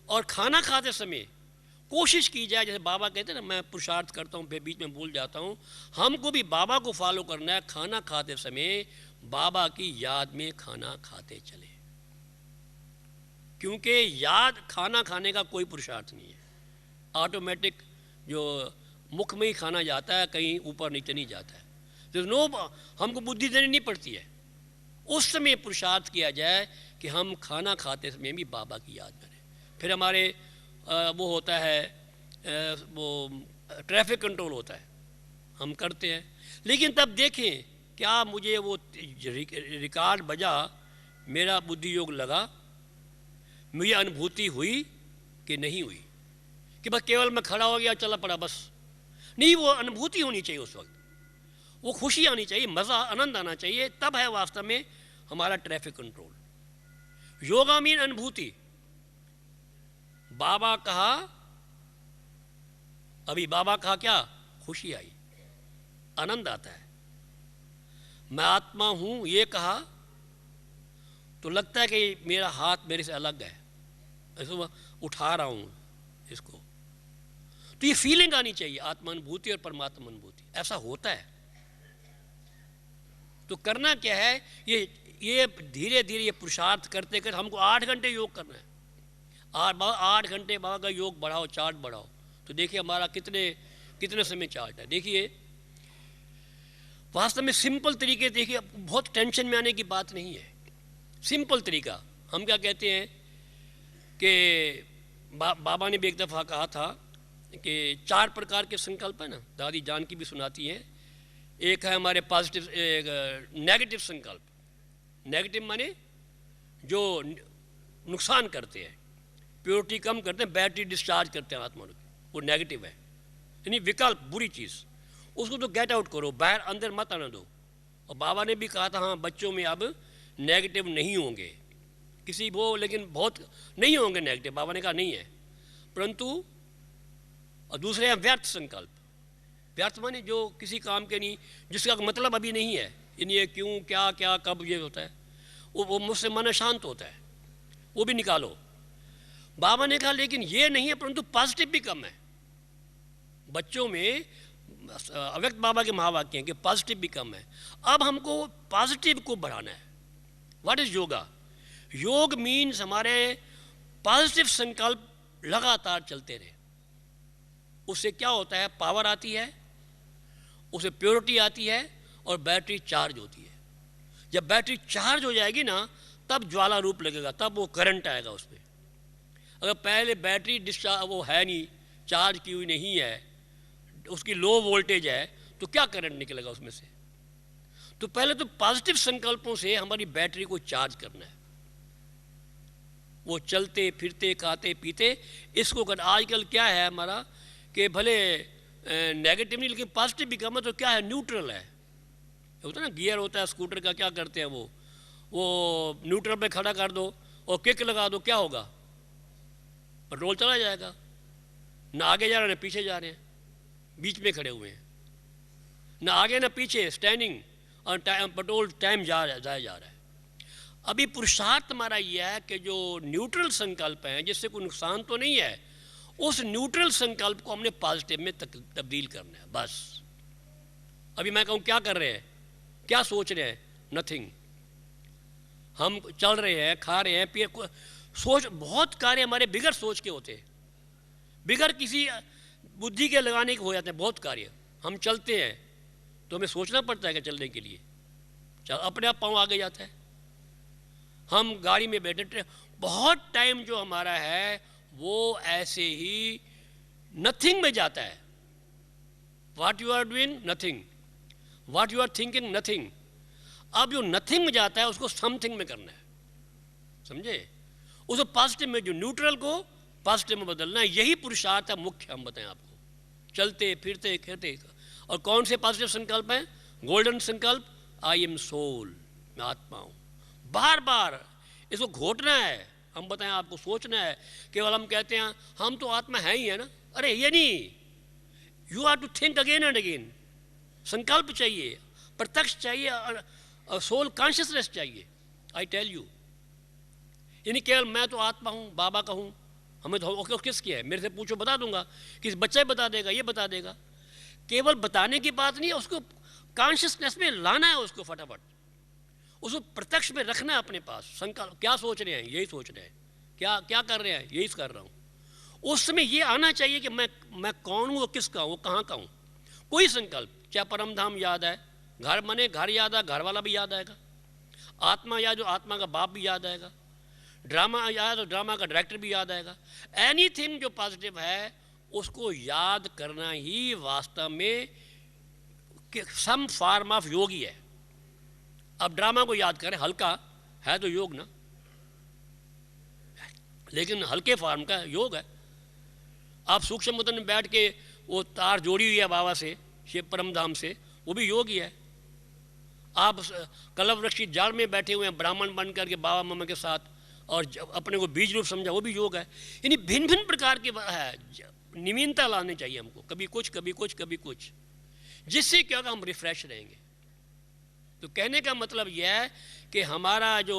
Speaker 1: और खाना खाते समय कोशिश की जाए, जैसे बाबा कहते हैं ना, मैं पुरुषार्थ करता हूँ फिर बीच में भूल जाता हूँ, हमको भी बाबा को फॉलो करना है। खाना खाते समय बाबा की याद में खाना खाते चले, क्योंकि खाना खाने का कोई पुरुषार्थ नहीं है। ऑटोमेटिक जो मुख में ही खाना जाता है, कहीं ऊपर नीचे नहीं जाता है। तो हमको बुद्धि देनी नहीं पड़ती है। उस समय पुरुषार्थ किया जाए कि हम खाना खाते समय भी बाबा की याद करें। फिर हमारे वो होता है, वो ट्रैफिक कंट्रोल होता है, हम करते हैं। लेकिन तब देखें क्या मुझे वो रिकॉर्ड बजा, मेरा बुद्धि योग लगा, मुझे अनुभूति हुई कि नहीं हुई, कि बस केवल मैं खड़ा हो गया चला पड़ा, बस नहीं। वो अनुभूति होनी चाहिए उस वक्त, वो खुशी आनी चाहिए, मज़ा आनंद आना चाहिए, तब है वास्तव में हमारा ट्रैफिक कंट्रोल। योगा मीन अनुभूति। बाबा कहा, अभी बाबा कहा क्या, खुशी आई, आनंद आता है। मैं आत्मा हूं ये कहा तो लगता है कि मेरा हाथ मेरे से अलग है, इसको उठा रहा हूं इसको। तो ये फीलिंग आनी चाहिए, आत्मानुभूति और परमात्मा अनुभूति। ऐसा होता है। तो करना क्या है, ये धीरे धीरे ये पुरुषार्थ करते करते हमको 8 घंटे योग करना है। 8 घंटे बाबा का योग बढ़ाओ, चार्ट बढ़ाओ, तो देखिए हमारा कितने समय चार्ट है। देखिए वास्तव में सिंपल तरीके, देखिए बहुत टेंशन में आने की बात नहीं है, सिंपल तरीका। हम क्या कहते हैं कि बाबा ने भी एक दफ़ा कहा था कि 4 प्रकार के संकल्प है ना, दादी जानकी भी सुनाती हैं। एक है हमारे पॉजिटिव, नेगेटिव संकल्प। नेगेटिव माने जो नुकसान करते हैं, प्योरिटी कम करते हैं, बैटरी डिस्चार्ज करते हैं आत्मा की, वो नेगेटिव है। यानी विकल्प, बुरी चीज़, उसको तो गेट आउट करो, बाहर अंदर मत आने दो। और बाबा ने भी कहा था हाँ बच्चों में अब नेगेटिव नहीं होंगे, किसी वो, लेकिन बहुत नहीं होंगे नेगेटिव, बाबा ने कहा नहीं है। परंतु और दूसरे हैं व्यर्थ संकल्प। व्यर्थ माने जो किसी काम के नहीं, जिसका मतलब अभी नहीं है, यानी ये क्यों, क्या क्या कब ये होता है, वो मुझसे मन अशांत होता है, वो भी निकालो। बाबा ने कहा लेकिन ये नहीं है, परंतु पॉजिटिव भी कम है। बच्चों में अव्यक्त बाबा के महावाक्य हैं कि पॉजिटिव भी कम है। अब हमको पॉजिटिव को बढ़ाना है। What is yoga? योग मीन्स हमारे पॉजिटिव संकल्प लगातार चलते रहे। उससे क्या होता है, पावर आती है, उससे प्योरिटी आती है और बैटरी चार्ज होती है। जब बैटरी चार्ज हो जाएगी ना, तब ज्वाला रूप लगेगा, तब वो करंट आएगा उसमें। अगर पहले बैटरी डिस्चार्ज वो है नहीं, चार्ज की हुई नहीं है, उसकी लो वोल्टेज है, तो क्या करंट निकलेगा उसमें से? तो पहले तो पॉजिटिव संकल्पों से हमारी बैटरी को चार्ज करना है। वो चलते फिरते खाते पीते इसको कर। आजकल क्या है हमारा कि भले नेगेटिव नहीं लेकिन पॉजिटिव भी कम है, तो क्या है, न्यूट्रल है। होता है ना, गियर होता है स्कूटर का, क्या करते हैं वो न्यूट्रल पे खड़ा कर दो और किक लगा दो, क्या होगा, पेट्रोल चला जाएगा। ना आगे जा रहे हैं ना पीछे जा रहे हैं, बीच में खड़े हुए हैं, ना आगे ना पीछे, स्टैंडिंग, और पेट्रोल टाइम जाया जा रहा है। अभी पुरुषार्थ हमारा यह है कि जो न्यूट्रल संकल्प हैं, जिससे कोई नुकसान तो नहीं है, उस न्यूट्रल संकल्प को हमने पॉजिटिव में तब्दील करना है, बस। अभी मैं कहूँ क्या कर रहे हैं, क्या सोच रहे हैं, नथिंग। हम चल रहे हैं, खा रहे हैं, पिए, सोच, बहुत कार्य हमारे बिगड़ सोच के होते हैं, बिगड़ किसी बुद्धि के लगाने के हो जाते हैं बहुत कार्य। हम चलते हैं तो हमें सोचना पड़ता है कि चलने के लिए, अपने आप पाँव आगे जाता है। हम गाड़ी में बैठे, बहुत टाइम जो हमारा है वो ऐसे ही नथिंग में जाता है। What you are doing, nothing. What you are thinking, nothing. अब जो नथिंग में जाता है उसको समथिंग में करना है, समझे? उसको पॉजिटिव में, जो न्यूट्रल को पॉजिटिव में बदलना है। यही पुरुषार्थ है मुख्य, हम बताएं आपको। चलते फिरते खेलते, और कौन से पॉजिटिव संकल्प हैं? गोल्डन संकल्प, आई एम सोल, मैं आत्मा हूँ। बार बार इसको घोटना है। हम बताएं आपको, सोचना है। केवल हम कहते हैं हम तो आत्मा है ही है ना, अरे ये नहीं। You are to think again and again. संकल्प चाहिए, प्रत्यक्ष चाहिए, और सोल कॉन्शियसनेस चाहिए। आई टेल यू, यानी केवल मैं तो आत्मा हूँ, बाबा का हूँ, हमें तो किसकी है, मेरे से पूछो बता दूंगा, किस बच्चा बता देगा, ये बता देगा। केवल बताने की बात नहीं है, उसको कॉन्शियसनेस में लाना है, उसको फटाफट उसको प्रत्यक्ष में रखना है अपने पास। संकल्प क्या सोच रहे हैं, यही सोच रहे हैं, क्या क्या कर रहे हैं, यही कर रहा हूँ। उस समय ये आना चाहिए कि मैं कौन हूँ, किसका हूँ, कहाँ का हूँ। कोई संकल्प, चाहे परम धाम याद है, घर बने घर याद है, घर वाला भी याद आएगा, आत्मा याद हो, आत्मा का बाप भी याद आएगा, ड्रामा याद हो, ड्रामा का डायरेक्टर भी याद आएगा। एनीथिंग जो पॉजिटिव है उसको याद करना ही वास्तव में सम फॉर्म ऑफ योग ही है। अब ड्रामा को याद करें, हल्का है तो योग ना, लेकिन हल्के फॉर्म का योग है। आप सूक्ष्म मुद्रा में बैठ के वो तार जोड़ी हुई है बाबा से, शिव परम धाम से, वो भी योग ही है। आप कलम वृक्ष की जाड़ में बैठे हुए हैं ब्राह्मण बन करके बाबा मम्मा के साथ, और अपने को बीज रूप समझा, वो भी योग है। यानी भिन्न भिन्न प्रकार के है, नवीनता लानी चाहिए हमको, कभी कुछ कभी कुछ कभी कुछ, जिससे क्या होगा, हम रिफ्रेश रहेंगे। तो कहने का मतलब यह है कि हमारा जो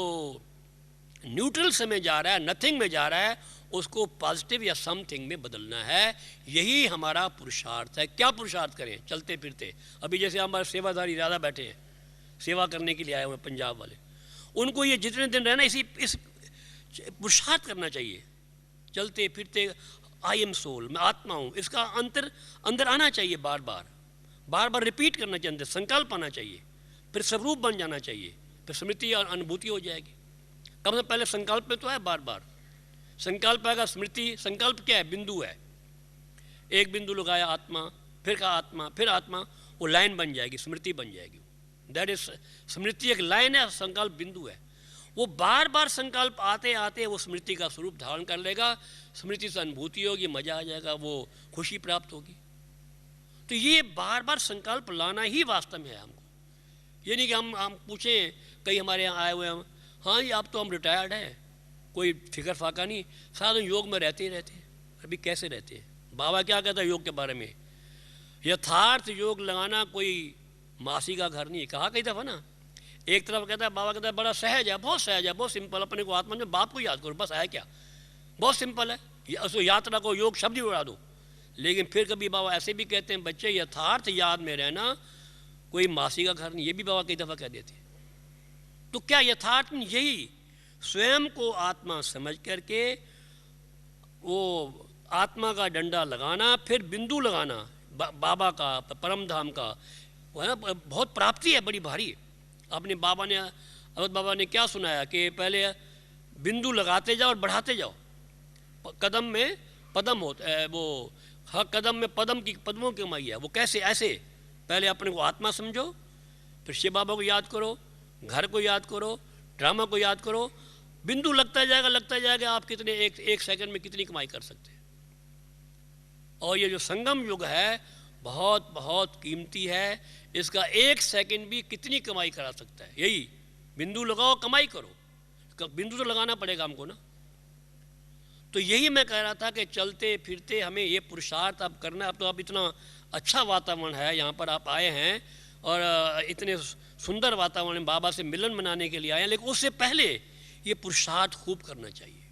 Speaker 1: न्यूट्रल समय जा रहा है, नथिंग में जा रहा है, उसको पॉजिटिव या समथिंग में बदलना है। यही हमारा पुरुषार्थ है। क्या पुरुषार्थ करें, चलते फिरते। अभी जैसे हमारे सेवादारी ज़्यादा बैठे हैं, सेवा करने के लिए आए हुए हैं पंजाब वाले, उनको ये जितने दिन रहना इस पुरुषार्थ करना चाहिए। चलते फिरते आई एम सोल, मैं आत्मा हूँ, इसका अंदर आना चाहिए, बार बार रिपीट करना चाहिए, अंदर संकल्प आना चाहिए, फिर स्वरूप बन जाना चाहिए, फिर स्मृति और अनुभूति हो जाएगी। कम से पहले संकल्प में तो है, बार बार संकल्प आएगा, स्मृति। संकल्प क्या है, बिंदु है, एक बिंदु लगाया आत्मा, फिर कहा आत्मा, फिर आत्मा, वो लाइन बन जाएगी, स्मृति बन जाएगी। दैट इज स्मृति एक लाइन है, संकल्प बिंदु है। वो बार बार संकल्प आते आते वो स्मृति का स्वरूप धारण कर लेगा, स्मृति से अनुभूति होगी, मजा आ जाएगा, वो खुशी प्राप्त होगी। तो ये बार बार संकल्प लाना ही वास्तव में है हमको। ये नहीं कि हम पूछें, कई हमारे यहाँ आए हुए हैं, हाँ जी अब तो हम रिटायर्ड हैं, कोई फिक्र फाका नहीं, सारा दिन योग में रहते ही रहते हैं। अभी कैसे रहते हैं? बाबा क्या कहता है योग के बारे में, यथार्थ योग लगाना कोई मासी का घर नहीं है। कहा कई दफ़ा ना, एक तरफ कहता है बाबा, कहता है बड़ा सहज है, बहुत सहज है, बहुत सिंपल, अपने को आत्मा में बाप को याद करो, बस है क्या, बहुत सिंपल है, उसको यात्रा को योग शब्द ही उड़ा दो। लेकिन फिर कभी बाबा ऐसे भी कहते हैं, बच्चे यथार्थ याद में रहना कोई मासी का घर नहीं, ये भी बाबा कई दफ़ा कह देते हैं। तो क्या यथार्थ में यही स्वयं को आत्मा समझ करके वो आत्मा का डंडा लगाना, फिर बिंदु लगाना बाबा का, परम धाम का, वो है ना, बहुत प्राप्ति है बड़ी भारी। अपने बाबा ने, अवध बाबा ने क्या सुनाया कि पहले बिंदु लगाते जाओ और बढ़ाते जाओ, कदम में पदम होता है, वो हर कदम में पदमों की कमाई है। वो कैसे, ऐसे पहले अपने को आत्मा समझो, फिर शिव बाबा को याद करो, घर को याद करो, ड्रामा को याद करो, बिंदु लगता जाएगा आप कितने एक सेकंड में कितनी कमाई कर सकते हैं। और ये जो संगम युग है बहुत बहुत कीमती है, इसका एक सेकंड भी कितनी कमाई करा सकता है। यही बिंदु लगाओ, कमाई करो, बिंदु तो लगाना पड़ेगा हमको ना। तो यही मैं कह रहा था कि चलते फिरते हमें ये पुरुषार्थ अब करना है। अब तो अब इतना अच्छा वातावरण है, यहाँ पर आप आए हैं और इतने सुंदर वातावरण में बाबा से मिलन मनाने के लिए आए हैं, लेकिन उससे पहले ये पुरुषार्थ खूब करना चाहिए।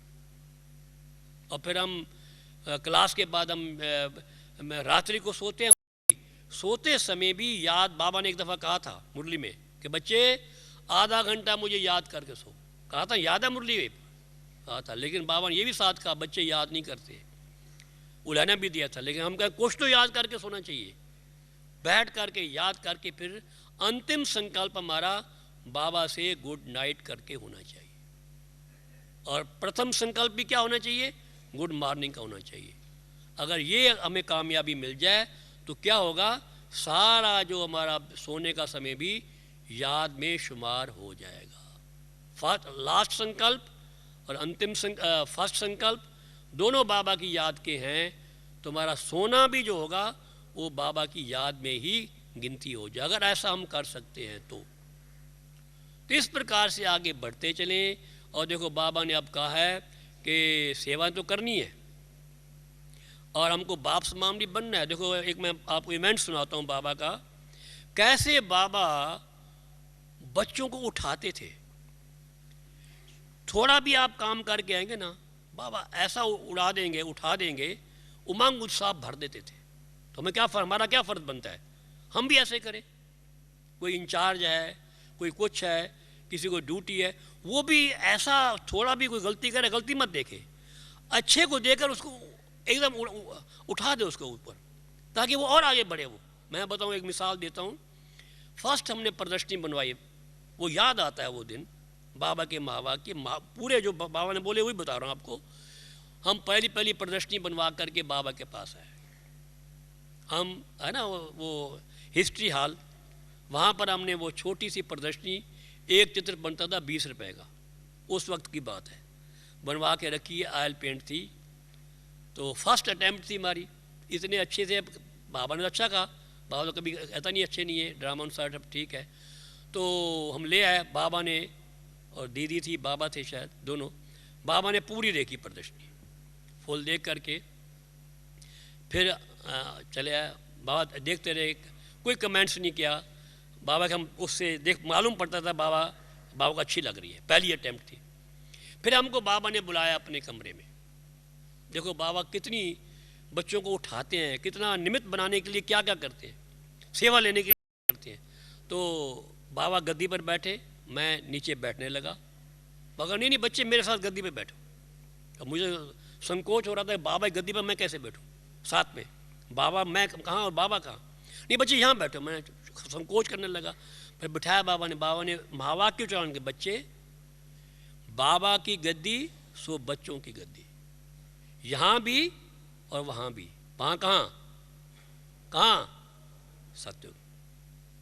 Speaker 1: और फिर हम क्लास के बाद हम रात्रि को सोते हैं, सोते समय भी याद, बाबा ने एक दफ़ा कहा था मुरली में कि बच्चे आधा घंटा मुझे याद करके सो, कहा था, याद है मुरली में कहा था। लेकिन बाबा ने ये भी साथ कहा बच्चे याद नहीं करते, उलाना भी दिया था। लेकिन हम कहें कुछ तो याद करके सोना चाहिए, बैठ करके याद करके फिर अंतिम संकल्प हमारा बाबा से गुड नाइट करके होना चाहिए। और प्रथम संकल्प भी क्या होना चाहिए, गुड मॉर्निंग का होना चाहिए। अगर ये हमें कामयाबी मिल जाए तो क्या होगा, सारा जो हमारा सोने का समय भी याद में शुमार हो जाएगा। लास्ट संकल्प और अंतिम फर्स्ट संकल्प दोनों बाबा की याद के हैं, तो हमारा सोना भी जो होगा वो बाबा की याद में ही गिनती हो जाए, अगर ऐसा हम कर सकते हैं तो इस प्रकार से आगे बढ़ते चलें। और देखो बाबा ने अब कहा है कि सेवा तो करनी है, और हमको बाप समान भी बनना है। देखो एक मैं आपको इवेंट सुनाता हूँ बाबा का, कैसे बाबा बच्चों को उठाते थे। थोड़ा भी आप काम करके आएंगे ना, बाबा ऐसा उड़ा देंगे, उठा देंगे, उमंग उत्साह भर देते थे। तो हमें क्या हमारा क्या फ़र्ज बनता है, हम भी ऐसे करें। कोई इंचार्ज है, कोई कुछ है, किसी को ड्यूटी है, वो भी ऐसा थोड़ा भी कोई गलती करे, गलती मत देखे, अच्छे को देकर उसको एकदम उठा दे उसको ऊपर, ताकि वो और आगे बढ़े। वो मैं बताऊँ, एक मिसाल देता हूँ। फर्स्ट हमने प्रदर्शनी बनवाई, वो याद आता है वो दिन, बाबा के मावा की पूरे जो बाबा ने बोले वही बता रहा हूँ आपको। हम पहली प्रदर्शनी बनवा करके बाबा के पास आए। हम है ना वो हिस्ट्री हॉल, वहाँ पर हमने वो छोटी सी प्रदर्शनी, एक चित्र बनता था 20 रुपए का, उस वक्त की बात है, बनवा के रखी है। ऑयल पेंट थी। तो फर्स्ट अटैम्प्ट थी हमारी, इतने अच्छे से बाबा ने अच्छा कहा, बाबा तो कभी ऐसा नहीं अच्छे नहीं है, ड्रामा अनुसार सब ठीक है। तो हम ले आए, बाबा ने और दीदी थी, बाबा थे शायद दोनों, बाबा ने पूरी देखी प्रदर्शनी, फुल देख करके फिर चले आए। बाबा देखते रहे, कोई कमेंट्स नहीं किया। बाबा के हम उससे देख मालूम पड़ता था बाबा को अच्छी लग रही है, पहली अटैम्प्ट थी। फिर हमको बाबा ने बुलाया अपने कमरे में। देखो बाबा कितनी बच्चों को उठाते हैं, कितना निमित्त बनाने के लिए क्या क्या करते हैं, सेवा लेने के लिए करते हैं। तो बाबा गद्दी पर बैठे, मैं नीचे बैठने लगा। मगर नहीं बच्चे मेरे साथ गद्दी पे बैठो। अब मुझे संकोच हो रहा था, बाबा की गद्दी पर मैं कैसे बैठूं साथ में, बाबा मैं कहाँ और बाबा कहाँ। नहीं बच्चे यहाँ बैठो, मैं संकोच करने लगा। फिर बिठाया बाबा ने महावाक्य उच्चारण के, बच्चे बाबा की गद्दी सो बच्चों की गद्दी, यहाँ भी और वहाँ भी। वहाँ कहाँ सत्युग।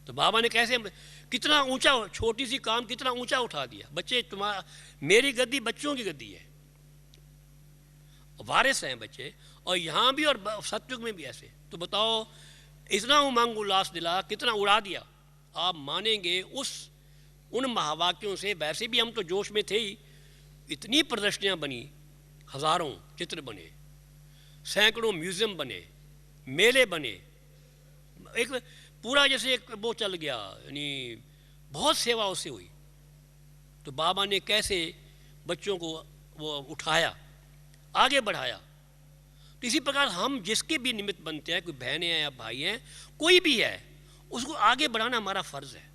Speaker 1: तो बाबा ने कैसे कितना ऊंचा, छोटी सी काम कितना ऊंचा उठा दिया। बच्चे तुम्हारा, मेरी गद्दी बच्चों की गद्दी है, वारिस हैं बच्चे, और यहाँ भी और सत्युग में भी ऐसे। तो बताओ इतना उमंग उल्लास दिला, कितना उड़ा दिया। आप मानेंगे उन महावाक्यों से, वैसे भी हम तो जोश में थे ही, इतनी प्रदर्शनियाँ बनी, हज़ारों चित्र बने, सैकड़ों म्यूज़ियम बने, मेले बने, एक पूरा जैसे एक वो चल गया, यानी बहुत सेवा उससे हुई। तो बाबा ने कैसे बच्चों को वो उठाया, आगे बढ़ाया। तो इसी प्रकार हम जिसके भी निमित्त बनते हैं, कोई बहनें हैं या भाई हैं, कोई भी है, उसको आगे बढ़ाना हमारा फ़र्ज़ है।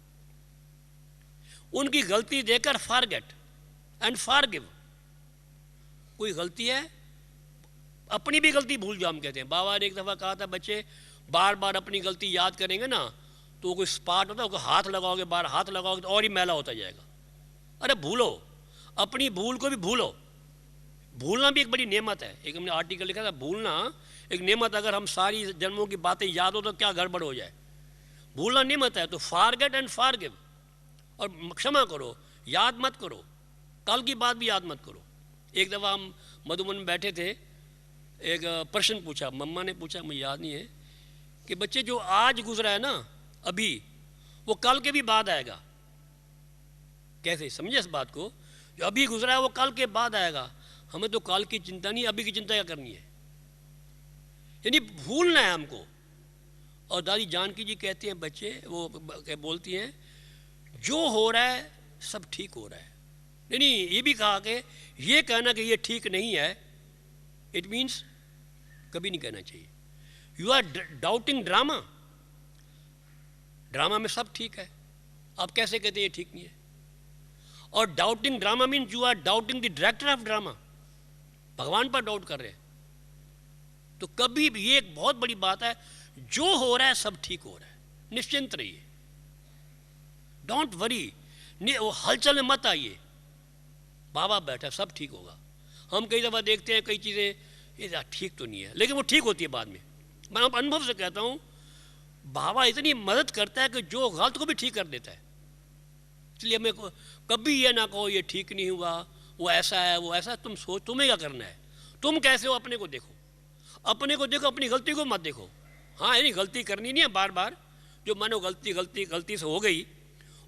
Speaker 1: उनकी गलती देकर फॉरगेट एंड फॉरगिव। कोई गलती है, अपनी भी गलती भूल जाओ, हम कहते हैं। बाबा ने एक दफ़ा कहा था, बच्चे बार बार अपनी गलती याद करेंगे ना, तो कोई स्पॉट होता है, उसको हाथ लगाओगे, बार हाथ लगाओगे तो और ही मैला होता जाएगा। अरे भूलो, अपनी भूल को भी भूलो। भूलना भी एक बड़ी नेमत है। एक हमने आर्टिकल लिखा था, भूलना एक नेमत। अगर हम सारी जन्मों की बातें याद हो तो क्या गड़बड़ हो जाए। भूलना नेमत है। तो फॉरगेट एंड फॉरगिव, और क्षमा करो, याद मत करो, कल की बात भी याद मत करो। एक दफ़ा हम मधुबन में बैठे थे, एक प्रश्न पूछा, मम्मा ने पूछा, मुझे याद नहीं है, कि बच्चे जो आज गुजरा है ना अभी, वो कल के भी बाद आएगा। कैसे समझे इस बात को? जो अभी गुजरा है वो कल के बाद आएगा। हमें तो कल की चिंता नहीं, अभी की चिंता क्या करनी है। यानी भूलना है हमको। और दादी जानकी जी कहती हैं, बच्चे वो बोलती हैं, जो हो रहा है सब ठीक हो रहा है। नहीं, ये भी कहा कि ये कहना कि ये ठीक नहीं है, इट मीन्स कभी नहीं कहना चाहिए। You are doubting drama. Drama में सब ठीक है, आप कैसे कहते हैं ये ठीक नहीं है? और doubting drama means you are doubting the director of drama. भगवान पर डाउट कर रहे हैं। तो कभी भी, ये एक बहुत बड़ी बात है, जो हो रहा है सब ठीक हो रहा है, निश्चिंत रहिए, डोंट वरी, वो हलचल में मत आइए। बाबा बैठा, सब ठीक होगा। हम कई दफ़ा देखते हैं कई चीज़ें, ये ठीक तो नहीं है, लेकिन वो ठीक होती है बाद में। मैं अनुभव से कहता हूँ, बाबा इतनी मदद करता है कि जो गलत को भी ठीक कर देता है। इसलिए हमें कभी ये ना कहो ये ठीक नहीं हुआ, वो ऐसा है, वो ऐसा है। तुम सोच, तुम्हें क्या करना है, तुम कैसे हो, अपने को देखो, अपने को देखो, अपनी गलती को मत देखो। हाँ, यानी गलती करनी नहीं है बार बार, जो मानो गलती से हो गई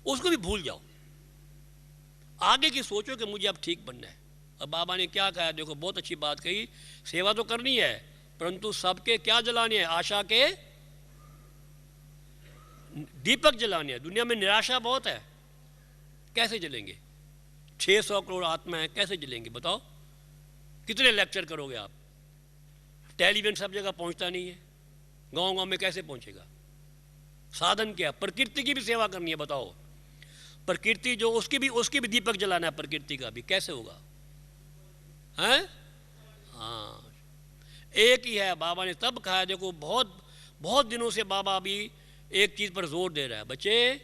Speaker 1: उसको भी भूल जाओ। आगे की सोचो कि मुझे अब ठीक बनना है। अब बाबा ने क्या कहा, देखो बहुत अच्छी बात कही, सेवा तो करनी है, परंतु सबके क्या जलाने हैं? आशा के दीपक जलाने हैं। दुनिया में निराशा बहुत है, कैसे जलेंगे? 600 करोड़ आत्मा है, कैसे जलेंगे बताओ? कितने लेक्चर करोगे आप? टेलीविजन सब जगह पहुंचता नहीं है, गांव गांव में कैसे पहुंचेगा? साधन क्या? प्रकृति की भी सेवा करनी है, बताओ। प्रकृति जो उसकी भी दीपक जलाना है, प्रकृति का भी, कैसे होगा? हैं? हाँ, एक ही है। बाबा ने तब कहा, देखो बहुत बहुत दिनों से बाबा अभी एक चीज़ पर जोर दे रहा है, बच्चे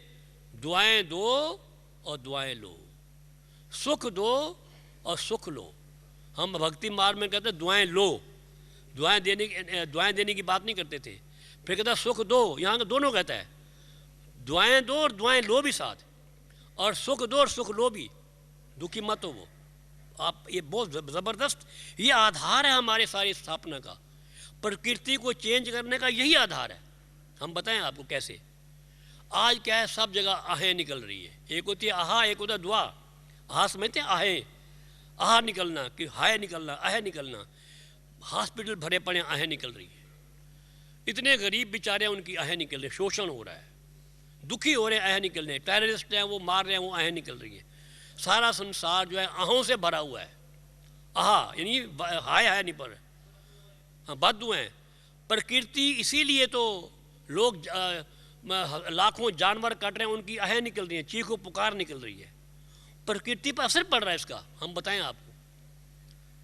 Speaker 1: दुआएं दो और दुआएं लो, सुख दो और सुख लो। हम भक्ति मार्ग में कहते हैं दुआएं लो, दुआएं देने की बात नहीं करते थे। फिर कहता सुख दो, यहाँ का दोनों कहता है, दुआएं दो और दुआएं लो भी साथ, और सुख दो और सुख लो भी, दुखी मत हो वो आप। ये बहुत ज़बरदस्त, ये आधार है हमारे सारी स्थापना का। प्रकृति को चेंज करने का यही आधार है। हम बताएं आपको कैसे। आज क्या है, सब जगह आहें निकल रही है। एक होती है आहा, एक होता है दुआ। आहा समझते हैं? आहें, आहा निकलना, कि हाय निकलना, आहे निकलना। हॉस्पिटल भरे पड़े, आहें निकल रही है। इतने गरीब बेचारे, उनकी आहें निकल रही है, शोषण हो रहा है, दुखी हो रहे हैं, आहें निकल रहे हैं। टेररिस्ट हैं, वो मार रहे हैं, वो आहें निकल रही है। सारा संसार जो है आहों से भरा हुआ है। आहा यानी हाय हाय नहीं पड़ रहे, हाँ बद्दू हैं। प्रकृति, इसीलिए तो लोग लाखों जानवर काट रहे हैं, उनकी आहें निकल रही हैं, चीखों पुकार निकल रही है। प्रकृति पर असर पड़ रहा है इसका। हम बताएं आपको,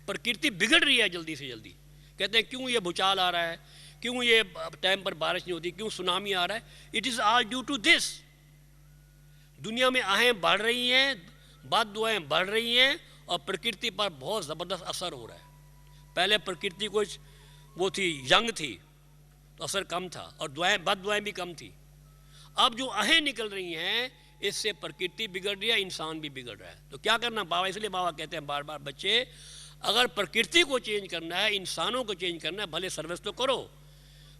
Speaker 1: प्रकृति बिगड़ रही है जल्दी से जल्दी। कहते हैं क्यों ये भूचाल आ रहा है, क्यों ये टाइम पर बारिश नहीं होती, क्यों सुनामी आ रहा है? It is all due to this. दुनिया में आहें बढ़ रही हैं, बद्दुआएं बढ़ रही हैं, और प्रकृति पर बहुत ज़बरदस्त असर हो रहा है। पहले प्रकृति कुछ वो थी, यंग थी, तो असर कम था, और बद्दुआएं भी कम थी। अब जो आहें निकल रही हैं, इससे प्रकृति बिगड़ रही है, इंसान भी बिगड़ रहा है। तो क्या करना बाबा? इसलिए बाबा कहते हैं बार बार, बच्चे अगर प्रकृति को चेंज करना है, इंसानों को चेंज करना है, भले सर्विस तो करो,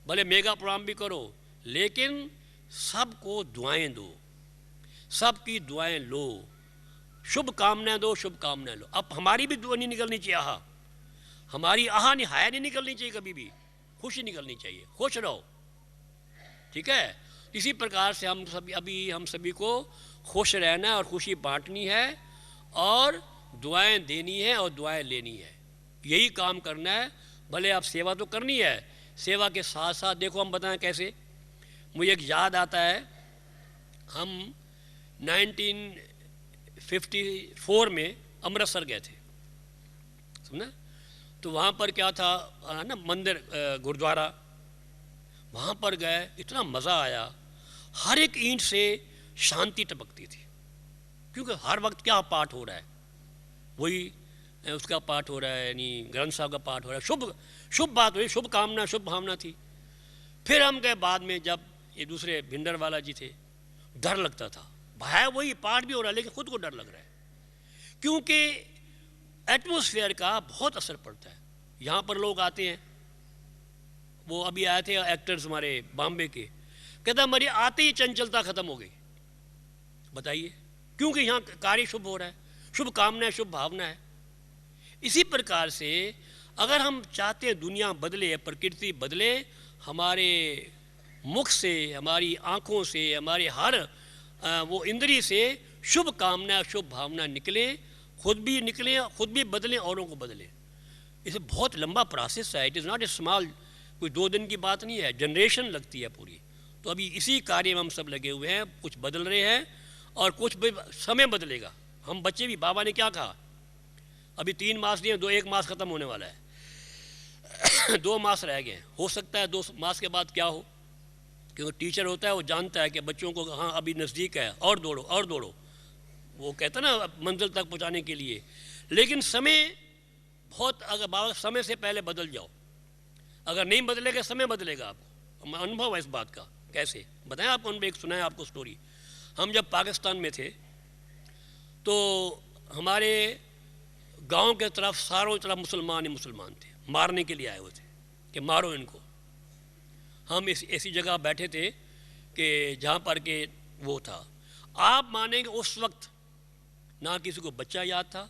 Speaker 1: भले मेगा प्रोग्राम भी करो, लेकिन सबको दुआएं दो, सबकी दुआएं लो, शुभ कामनाएं दो, शुभ कामनाएं लो। अब हमारी भी दुआ नहीं निकलनी चाहिए आहा, हमारी आहा नहीं, हाया नहीं निकलनी चाहिए कभी भी, खुशी निकलनी चाहिए, खुश रहो, ठीक है। इसी प्रकार से हम सभी को खुश रहना है और खुशी बांटनी है, और दुआएं देनी है और दुआएं लेनी है, यही काम करना है। भले आप सेवा तो करनी है, सेवा के साथ साथ देखो हम बताएं कैसे। मुझे एक याद आता है, हम 1954 में अमृतसर गए थे, समझना। तो वहाँ पर क्या था ना, मंदिर गुरुद्वारा, वहाँ पर गए, इतना मज़ा आया। हर एक ईंट से शांति टपकती थी, क्योंकि हर वक्त क्या पाठ हो रहा है, वही उसका पाठ हो रहा है, यानी ग्रंथ साहब का पाठ हो रहा है, शुभ बात हुई, शुभ कामना, शुभ भावना थी। फिर हम गए बाद में, जब ये दूसरे भिंडर वाला जी थे, डर लगता था। भाई वही पाठ भी हो रहा है, लेकिन खुद को डर लग रहा है, क्योंकि एटमॉस्फेयर का बहुत असर पड़ता है। यहाँ पर लोग आते हैं, वो अभी आए थे एक्टर्स हमारे बॉम्बे के, कहता हमारी आते ही चंचलता खत्म हो गई। बताइए, क्योंकि यहाँ कार्य शुभ हो रहा है, शुभ कामना है, शुभ भावना है। इसी प्रकार से अगर हम चाहते हैं दुनिया बदले, प्रकृति बदले, हमारे मुख से, हमारी आँखों से, हमारे हर वो इंद्रिय से शुभ कामना, शुभ भावना निकले, खुद भी निकले, खुद भी बदलें, औरों को बदलें। इसे बहुत लंबा प्रोसेस है, it is not a small, कोई 2 दिन की बात नहीं है, जनरेशन लगती है पूरी। तो अभी इसी कार्य में हम सब लगे हुए हैं, कुछ बदल रहे हैं और कुछ भी समय बदलेगा। हम बच्चे भी, बाबा ने क्या कहा, अभी 3 मास दिए, 1 मास ख़त्म होने वाला है 2 मास रह गए, हो सकता है 2 मास के बाद क्या हो, क्योंकि टीचर होता है, वो जानता है कि बच्चों को हाँ अभी नज़दीक है, और दौड़ो और दौड़ो, वो कहता ना मंजिल तक पहुँचाने के लिए। लेकिन समय बहुत, अगर बाबा समय से पहले बदल जाओ, अगर नहीं बदलेगा समय बदलेगा आपको। अनुभव है इस बात का। कैसे बताएं आपको, एक सुनाए आपको स्टोरी। हम जब पाकिस्तान में थे, तो हमारे गांव के तरफ सारों तरफ मुसलमान ही मुसलमान थे, मारने के लिए आए हुए थे कि मारो इनको। हम ऐसी जगह बैठे थे कि जहाँ पर के वो था, आप मानेंगे उस वक्त ना किसी को बच्चा याद था,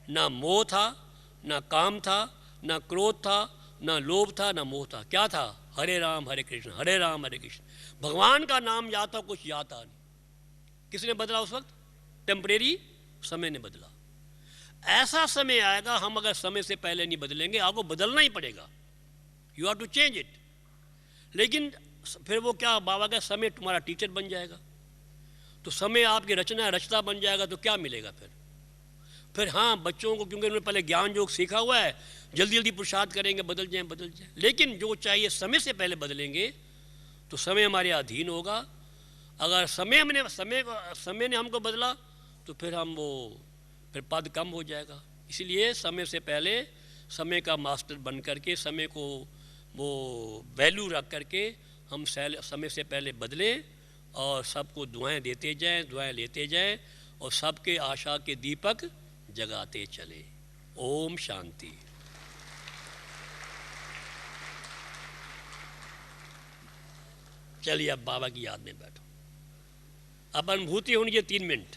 Speaker 1: ना मोह था, ना काम था, ना क्रोध था, ना लोभ था ना मोह था। क्या था? हरे राम हरे कृष्ण, हरे राम हरे कृष्ण। भगवान का नाम याद था, कुछ याद था नहीं। किसने बदला उस वक्त? टेम्परेरी समय ने बदला। ऐसा समय आएगा, हम अगर समय से पहले नहीं बदलेंगे, आपको बदलना ही पड़ेगा। You have to change it. लेकिन फिर वो क्या, बाबा का समय तुम्हारा टीचर बन जाएगा, तो समय आपकी रचना रचता बन जाएगा, तो क्या मिलेगा फिर? हाँ, बच्चों को क्योंकि उन्होंने पहले ज्ञान योग सीखा हुआ है, जल्दी जल्दी पुरुषार्थ करेंगे, बदल जाए। लेकिन जो चाहिए समय से पहले बदलेंगे तो समय हमारे अधीन होगा। अगर समय ने हमको बदला तो फिर पद कम हो जाएगा। इसलिए समय से पहले समय का मास्टर बन करके, समय को वो वैल्यू रख करके हम समय से पहले बदलें और सबको दुआएं देते जाएं, दुआएं लेते जाएं और सबके आशा के दीपक जगाते चले। ओम शांति। चलिए अब बाबा की याद में बैठो। अब अनुभूति होनी है 3 मिनट।